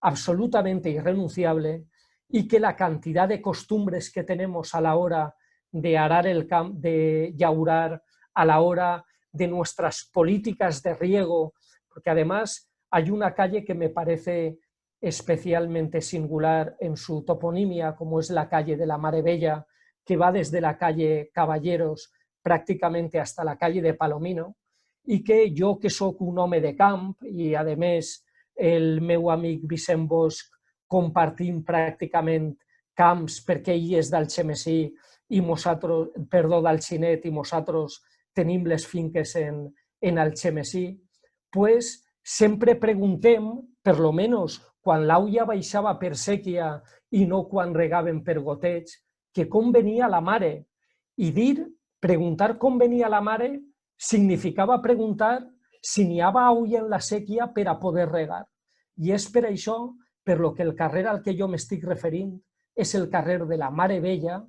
absolutamente irrenunciable, y que la cantidad de costumbres que tenemos a la hora de arar el campo, de llaurar, a la hora de nuestras políticas de riego, porque además hay una calle que me parece especialmente singular en su toponimia, como es la calle de la Mare Bella, que va desde la calle Caballeros prácticamente hasta la calle de Palomino, i que jo, que sóc un home de camp, i a més el meu amic Vicent Bosch compartim pràcticament camps perquè ell és d'Algemesí i nosaltres, perdó, d'Alginet, i nosaltres tenim les finques en Algemesí, pues sempre preguntem, per lo menos quan l'auia baixava per sèquia i no quan regaven per goteig, que com venia la mare. I preguntar com venia la mare significava preguntar si n'hi havia aigua en la sèquia per a poder regar. I és per això per lo que el carrer al que jo m'estic referint és el carrer de la Mare Bella,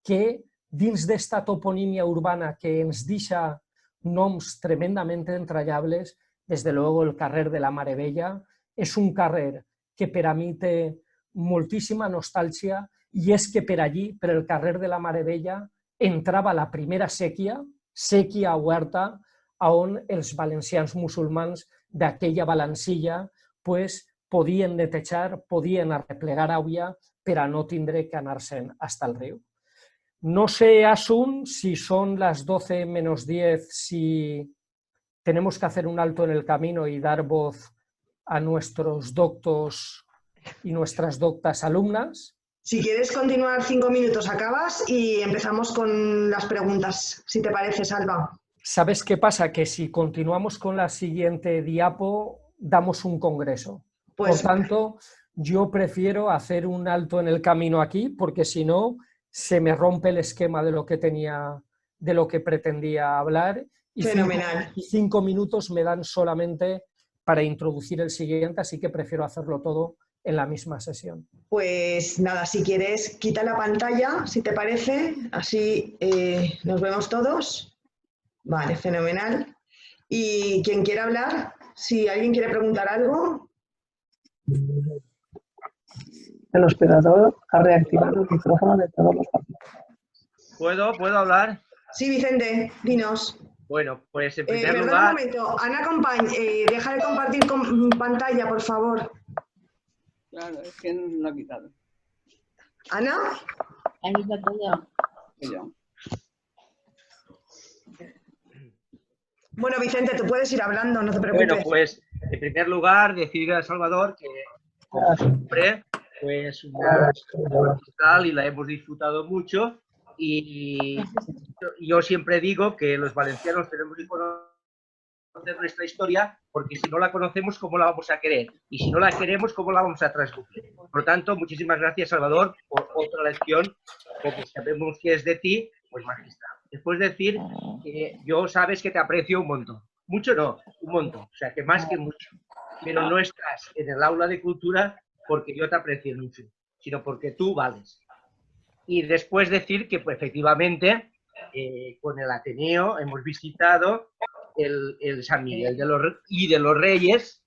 que dins d'esta toponímia urbana que ens deixa noms tremendament entrañables, desde luego el carrer de la Mare Bella és un carrer que per a mi té moltíssima nostàlgia, i és que per allí, per el carrer de la Mare Bella, entrava la primera sèquia, sèquia oberta, on els valencians musulmans d'aquella balancilla podien netejar, podien arreplegar aigua per a no tindre que anar-se'n fins al riu. No sé, Asun, si son las 12 menos 10, si tenemos que hacer un alto en el camino y dar voz a nuestros doctos y nuestras doctas alumnas. Si quieres continuar 5 minutos, acabas y empezamos con las preguntas, si te parece, Salva. ¿Sabes qué pasa? Que si continuamos con la siguiente diapo, damos un congreso. Por tanto, yo prefiero hacer un alto en el camino aquí, porque si no, se me rompe el esquema de lo que tenía, de lo que pretendía hablar. Y fenomenal. 5 minutos me dan solamente para introducir el siguiente, así que prefiero hacerlo todo en la misma sesión. Pues nada, si quieres, quita la pantalla, si te parece, así nos vemos todos. Vale, fenomenal. Y quien quiera hablar, si alguien quiere preguntar algo. El hospedador ha reactivado el micrófono de todos los participantes. ¿Puedo hablar? Sí, Vicente, dinos. Bueno, pues en primer lugar... lugar... Un momento, Ana Compañ, deja de compartir pantalla, por favor. Claro, es que no lo ha quitado. ¿Ana? Ahí está todo. Yo. Bueno, Vicente, tú puedes ir hablando, no te preocupes. Bueno, pues en primer lugar decirle a Salvador que, como siempre, pues una magistral y la hemos disfrutado mucho, y yo siempre digo que los valencianos tenemos que conocer nuestra historia, porque si no la conocemos, ¿cómo la vamos a querer? Y si no la queremos, ¿cómo la vamos a transmitir? Por lo tanto, muchísimas gracias, Salvador, por otra lección, como sabemos que es de ti, pues magistral. Después decir que yo sabes que te aprecio un montón. Mucho no, un montón. O sea, que más que mucho. Pero no estás en el aula de cultura porque yo te aprecio mucho, sino porque tú vales. Y después decir que, pues, efectivamente, con el Ateneo hemos visitado el San Miguel de los Reyes,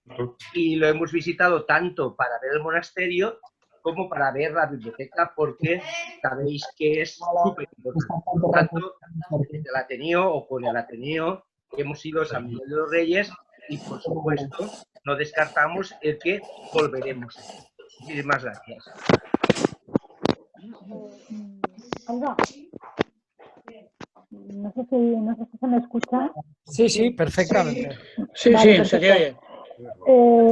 y lo hemos visitado tanto para ver el monasterio como para ver la biblioteca, porque sabéis que es súper importante. Tanto desde el Ateneo o con el Ateneo hemos ido a San Miguel de los Reyes, y por supuesto no descartamos el que volveremos. Muchísimas gracias. Alba, no sé si se me escucha. Sí, sí, perfectamente. Sí, Vale, sí, se te oye.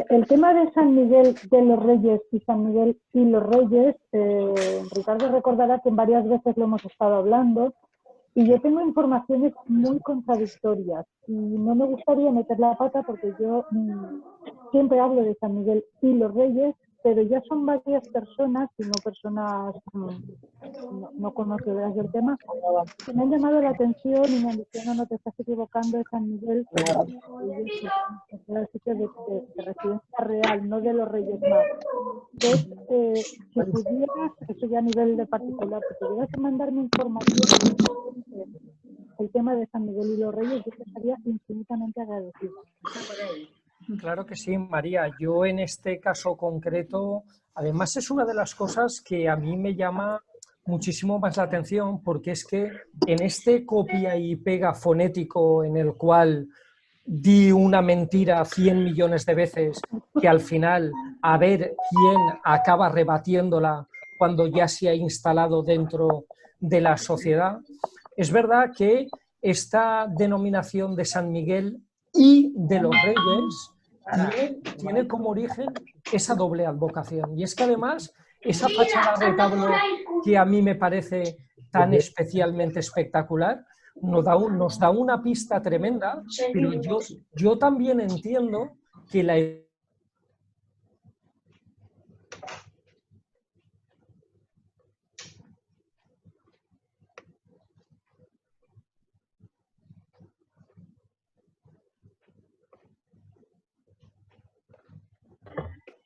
El tema de San Miguel de los Reyes y San Miguel y los Reyes, Ricardo recordará que varias veces lo hemos estado hablando, Y yo tengo informaciones muy contradictorias y no me gustaría meter la pata porque yo siempre hablo de San Miguel y los Reyes, pero ya son varias personas, y no personas no conocedoras del tema, que me han llamado la atención y me han dicho, no te estás equivocando, es San Miguel es el sitio de residencia real, no de los Reyes Magos. Entonces, si pudieras, eso ya a nivel de particular, si pudieras mandarme información el tema de San Miguel y los Reyes, yo te estaría infinitamente agradecida. Claro que sí, María. Yo en este caso concreto, además es una de las cosas que a mí me llama muchísimo más la atención, porque es que en este copia y pega fonético en el cual di una mentira 100 millones de veces, que al final a ver quién acaba rebatiéndola cuando ya se ha instalado dentro de la sociedad. Es verdad que esta denominación de San Miguel y de los Reyes tiene como origen esa doble advocación. Y es que además esa fachada retablo que a mí me parece tan especialmente espectacular nos da una pista tremenda, pero yo también entiendo que la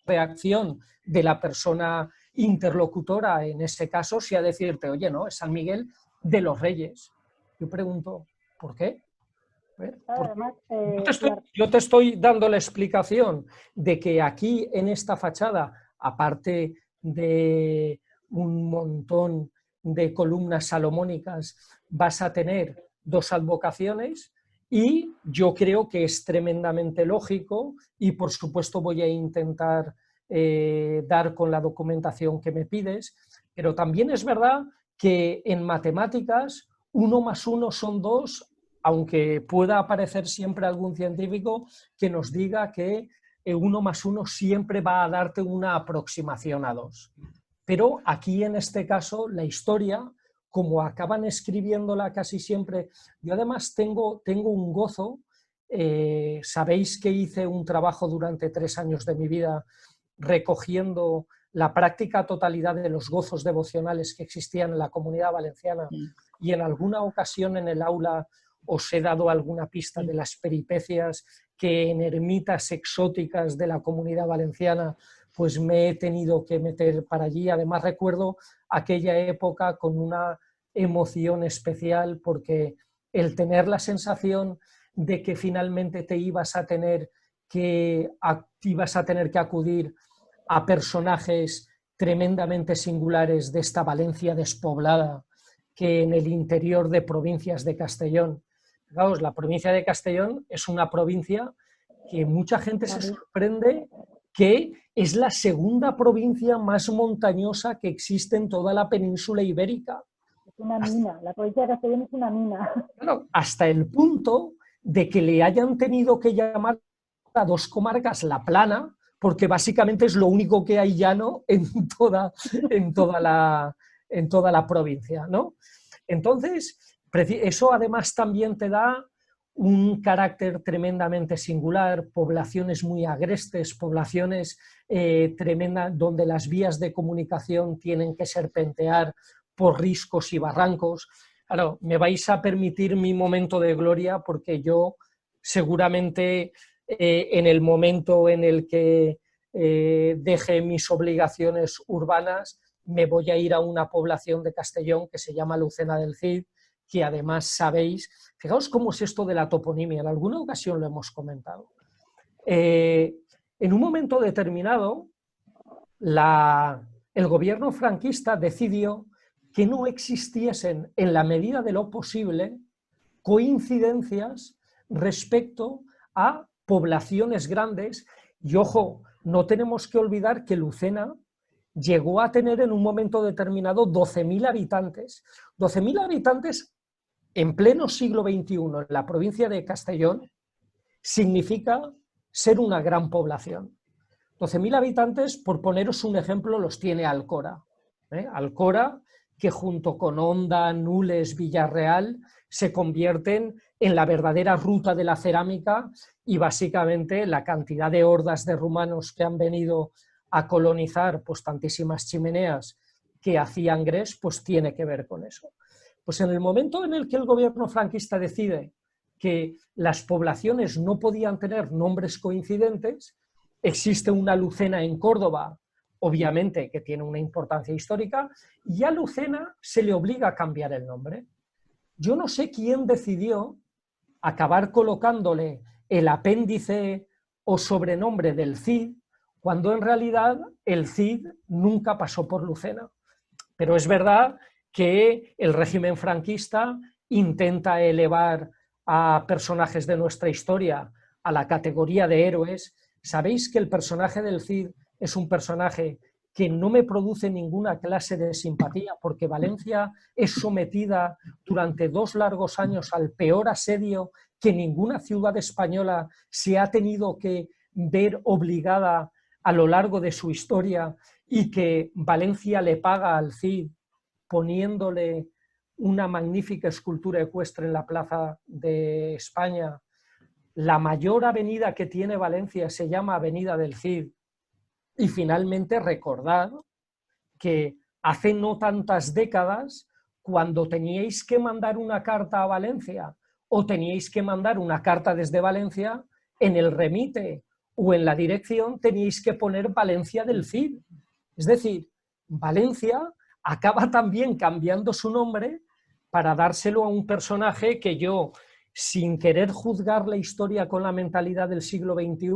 reacción de la persona interlocutora en ese caso sea decirte, oye, no, es San Miguel de los Reyes. Yo pregunto, ¿por qué? Además, yo te estoy dando la explicación de que aquí en esta fachada, aparte de un montón de columnas salomónicas, vas a tener dos advocaciones y yo creo que es tremendamente lógico y por supuesto voy a intentar dar con la documentación que me pides, pero también es verdad que en matemáticas 1 más 1 son 2, aunque pueda aparecer siempre algún científico que nos diga que 1 más 1 siempre va a darte una aproximación a 2. Pero aquí en este caso la historia, como acaban escribiéndola casi siempre, yo además tengo un gozo, sabéis que hice un trabajo durante 3 años de mi vida recogiendo la práctica totalidad de los gozos devocionales que existían en la Comunidad Valenciana y en alguna ocasión en el aula os he dado alguna pista de las peripecias que en ermitas exóticas de la Comunidad Valenciana pues me he tenido que meter para allí. Además recuerdo aquella época con una emoción especial porque el tener la sensación de que finalmente te ibas a tener que acudir a personajes tremendamente singulares de esta Valencia despoblada que en el interior de provincias de Castellón. Fijaos, la provincia de Castellón es una provincia que mucha gente se sorprende que es la segunda provincia más montañosa que existe en toda la península ibérica. Es una mina, la provincia de Castellón es una mina. Claro, hasta el punto de que le hayan tenido que llamar a 2 comarcas La Plana, porque básicamente es lo único que hay llano en toda la provincia, ¿no? Entonces, eso además también te da un carácter tremendamente singular, poblaciones muy agrestes, poblaciones tremendas donde las vías de comunicación tienen que serpentear por riscos y barrancos. Claro, me vais a permitir mi momento de gloria porque yo seguramente en el momento en el que deje mis obligaciones urbanas me voy a ir a una población de Castellón que se llama Lucena del Cid, que además sabéis, fijaos cómo es esto de la toponimia, en alguna ocasión lo hemos comentado. En un momento determinado, el gobierno franquista decidió que no existiesen, en la medida de lo posible, coincidencias respecto a poblaciones grandes. Y ojo, no tenemos que olvidar que Lucena llegó a tener en un momento determinado 12.000 habitantes. 12.000 habitantes en pleno siglo XXI en la provincia de Castellón significa ser una gran población. 12.000 habitantes, por poneros un ejemplo, los tiene Alcora. Alcora que junto con Honda, Nules, Villarreal se convierten en la verdadera ruta de la cerámica y básicamente la cantidad de hordas de rumanos que han venido a colonizar pues tantísimas chimeneas que hacían grés, pues tiene que ver con eso. Pues en el momento en el que el gobierno franquista decide que las poblaciones no podían tener nombres coincidentes, existe una Lucena en Córdoba, obviamente que tiene una importancia histórica, y a Lucena se le obliga a cambiar el nombre. Yo no sé quién decidió acabar colocándole el apéndice o sobrenombre del Cid, cuando en realidad el Cid nunca pasó por Lucena. Pero es verdad que el régimen franquista intenta elevar a personajes de nuestra historia a la categoría de héroes. Sabéis que el personaje del Cid es un personaje que no me produce ninguna clase de simpatía, porque Valencia es sometida durante 2 largos años al peor asedio que ninguna ciudad española se ha tenido que ver obligada a lo largo de su historia, y que Valencia le paga al Cid poniéndole una magnífica escultura ecuestre en la Plaza de España. La mayor avenida que tiene Valencia se llama Avenida del Cid. Y finalmente recordad que hace no tantas décadas, cuando teníais que mandar una carta a Valencia o teníais que mandar una carta desde Valencia, en el remite o en la dirección teníais que poner Valencia del Cid. Es decir, Valencia acaba también cambiando su nombre para dárselo a un personaje que yo, sin querer juzgar la historia con la mentalidad del siglo XXI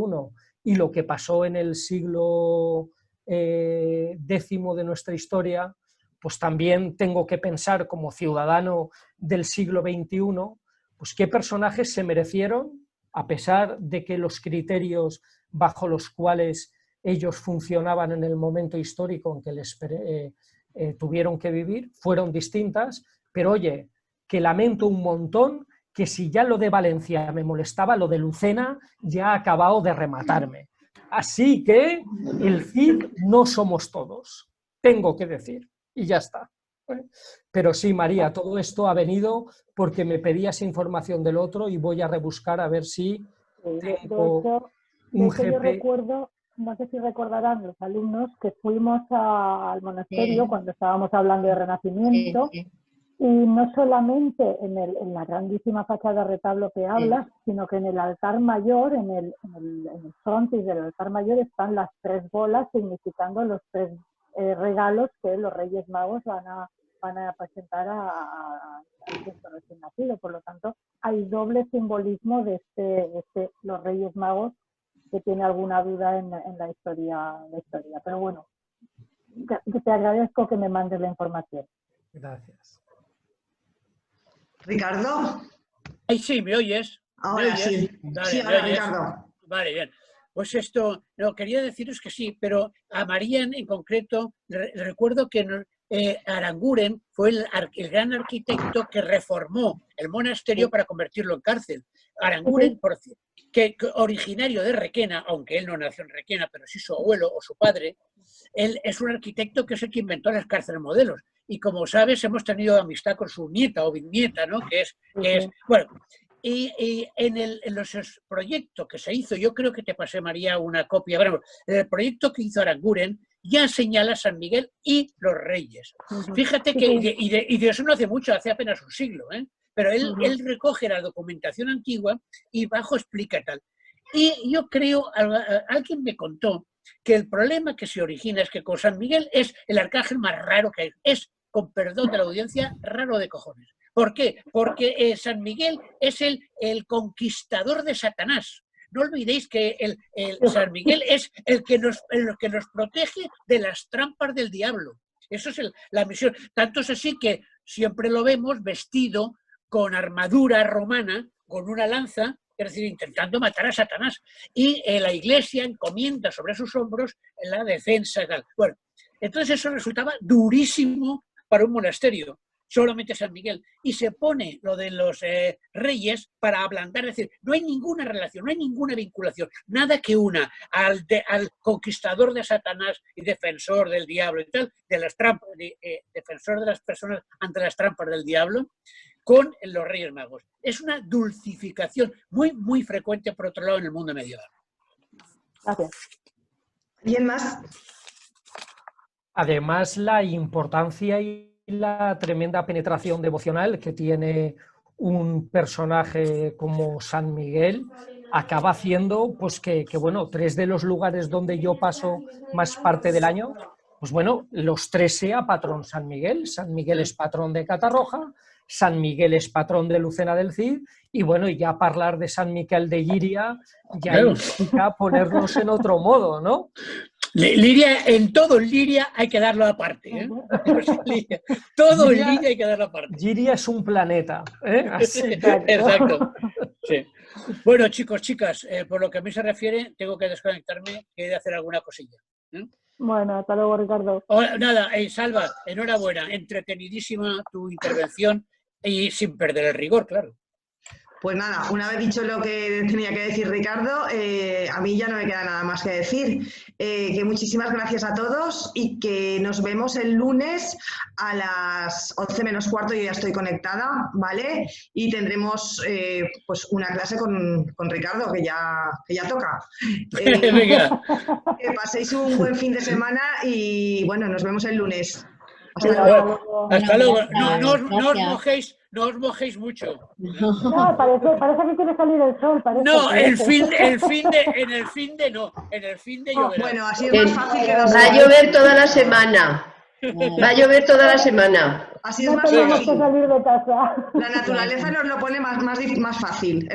y lo que pasó en el siglo X de nuestra historia, pues también tengo que pensar como ciudadano del siglo XXI, pues qué personajes se merecieron, a pesar de que los criterios bajo los cuales ellos funcionaban en el momento histórico en que les tuvieron que vivir, fueron distintas, pero oye, que lamento un montón que si ya lo de Valencia me molestaba, lo de Lucena ya ha acabado de rematarme. Así que el Cid no somos todos, tengo que decir, y ya está. Pero sí, María, todo esto ha venido porque me pedías información del otro y voy a rebuscar a ver si tengo un de hecho, yo GP. recuerdo, no sé si recordarán los alumnos, que fuimos al monasterio cuando estábamos hablando de Renacimiento, y no solamente en la grandísima fachada retablo que hablas, sino que en el altar mayor, en el frontis del altar mayor, están las 3 bolas significando los 3 regalos que los Reyes Magos van a presentar al Cristo recién nacido. Por lo tanto, hay doble simbolismo de los Reyes Magos, que tiene alguna duda en la historia. Pero bueno, te agradezco que me mandes la información. Gracias. Ricardo. Ay, sí, ¿me oyes? Ahora ¿Me oyes? sí. Vale, Sí, ¿me ahora oyes? Ricardo. Vale, bien. Pues esto, no, quería deciros que sí, pero a María en concreto, recuerdo que Aranguren fue el gran arquitecto que reformó el monasterio para convertirlo en cárcel. Aranguren, que originario de Requena, aunque él no nació en Requena, pero sí su abuelo o su padre, él es un arquitecto que es el que inventó las cárceles modelos. Y como sabes, hemos tenido amistad con su nieta o bisnieta, ¿no? Que es bueno. Y en los proyectos que se hizo, yo creo que te pasé, María, una copia. Bueno, el proyecto que hizo Aranguren ya señala San Miguel y los Reyes. Fíjate que, y de eso no hace mucho, hace apenas un siglo, ¿eh? Pero él recoge la documentación antigua y bajo explica tal. Y yo creo, alguien me contó que el problema que se origina es que con San Miguel es el arcángel más raro que hay. Es, con perdón de la audiencia, raro de cojones. ¿Por qué? Porque San Miguel es el conquistador de Satanás. No olvidéis que San Miguel es el que nos protege de las trampas del diablo. Eso es la misión. Tanto es así que siempre lo vemos vestido con armadura romana, con una lanza, es decir, intentando matar a Satanás. Y la Iglesia encomienda sobre sus hombros la defensa. Bueno, entonces eso resultaba durísimo para un monasterio. solamente San Miguel, y se pone lo de los reyes para ablandar, es decir, no hay ninguna relación, no hay ninguna vinculación, nada que una al conquistador de Satanás y defensor del diablo y tal, de las trampas, defensor de las personas ante las trampas del diablo, con los Reyes Magos. Es una dulcificación muy, muy frecuente, por otro lado, en el mundo medieval. Gracias. ¿Alguien más? Además, la importancia y la tremenda penetración devocional que tiene un personaje como San Miguel acaba haciendo pues que bueno, 3 de los lugares donde yo paso más parte del año, pues bueno, los 3 sea patrón San Miguel. San Miguel es patrón de Catarroja, San Miguel es patrón de Lucena del Cid, y bueno, y ya hablar de San Miquel de Llíria ya implica ponernos en otro modo, ¿no? Liria, en todo Liria hay que darlo aparte, ¿eh? Todo en Liria hay que darlo aparte. Llíria es un planeta, ¿eh? Así. Exacto. Sí. Bueno, chicos, chicas, por lo que a mí se refiere, tengo que desconectarme, que he de hacer alguna cosilla. Bueno, hasta luego, Ricardo. Nada, Salva, enhorabuena, entretenidísima tu intervención y sin perder el rigor, claro. Pues nada, una vez dicho lo que tenía que decir Ricardo, a mí ya no me queda nada más que decir. Que muchísimas gracias a todos y que nos vemos el lunes a las 11 menos cuarto, yo ya estoy conectada, ¿vale? Y tendremos pues una clase con Ricardo, que ya toca. Venga. Que paséis un buen fin de semana y bueno, nos vemos el lunes. Hasta luego. No os mojéis mucho. No, parece que quiere salir el sol. No, en el fin de no. En el fin de lloverá. Bueno, así es más fácil que va a llover toda la semana. Va a llover toda la semana. Así es No más tenemos fácil. que salir de casa. La naturaleza nos lo pone más fácil.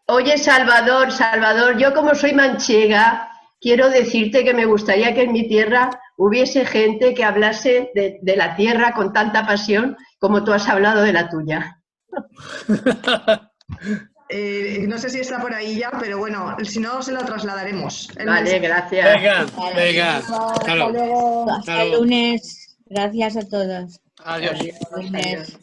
Oye, Salvador, yo como soy manchega, quiero decirte que me gustaría que en mi tierra hubiese gente que hablase de la tierra con tanta pasión como tú has hablado de la tuya. No sé si está por ahí ya, pero bueno, si no, se lo trasladaremos. Vale, gracias. Venga. Hasta luego. Hasta el lunes. Gracias a todos. Adiós. Hasta el lunes.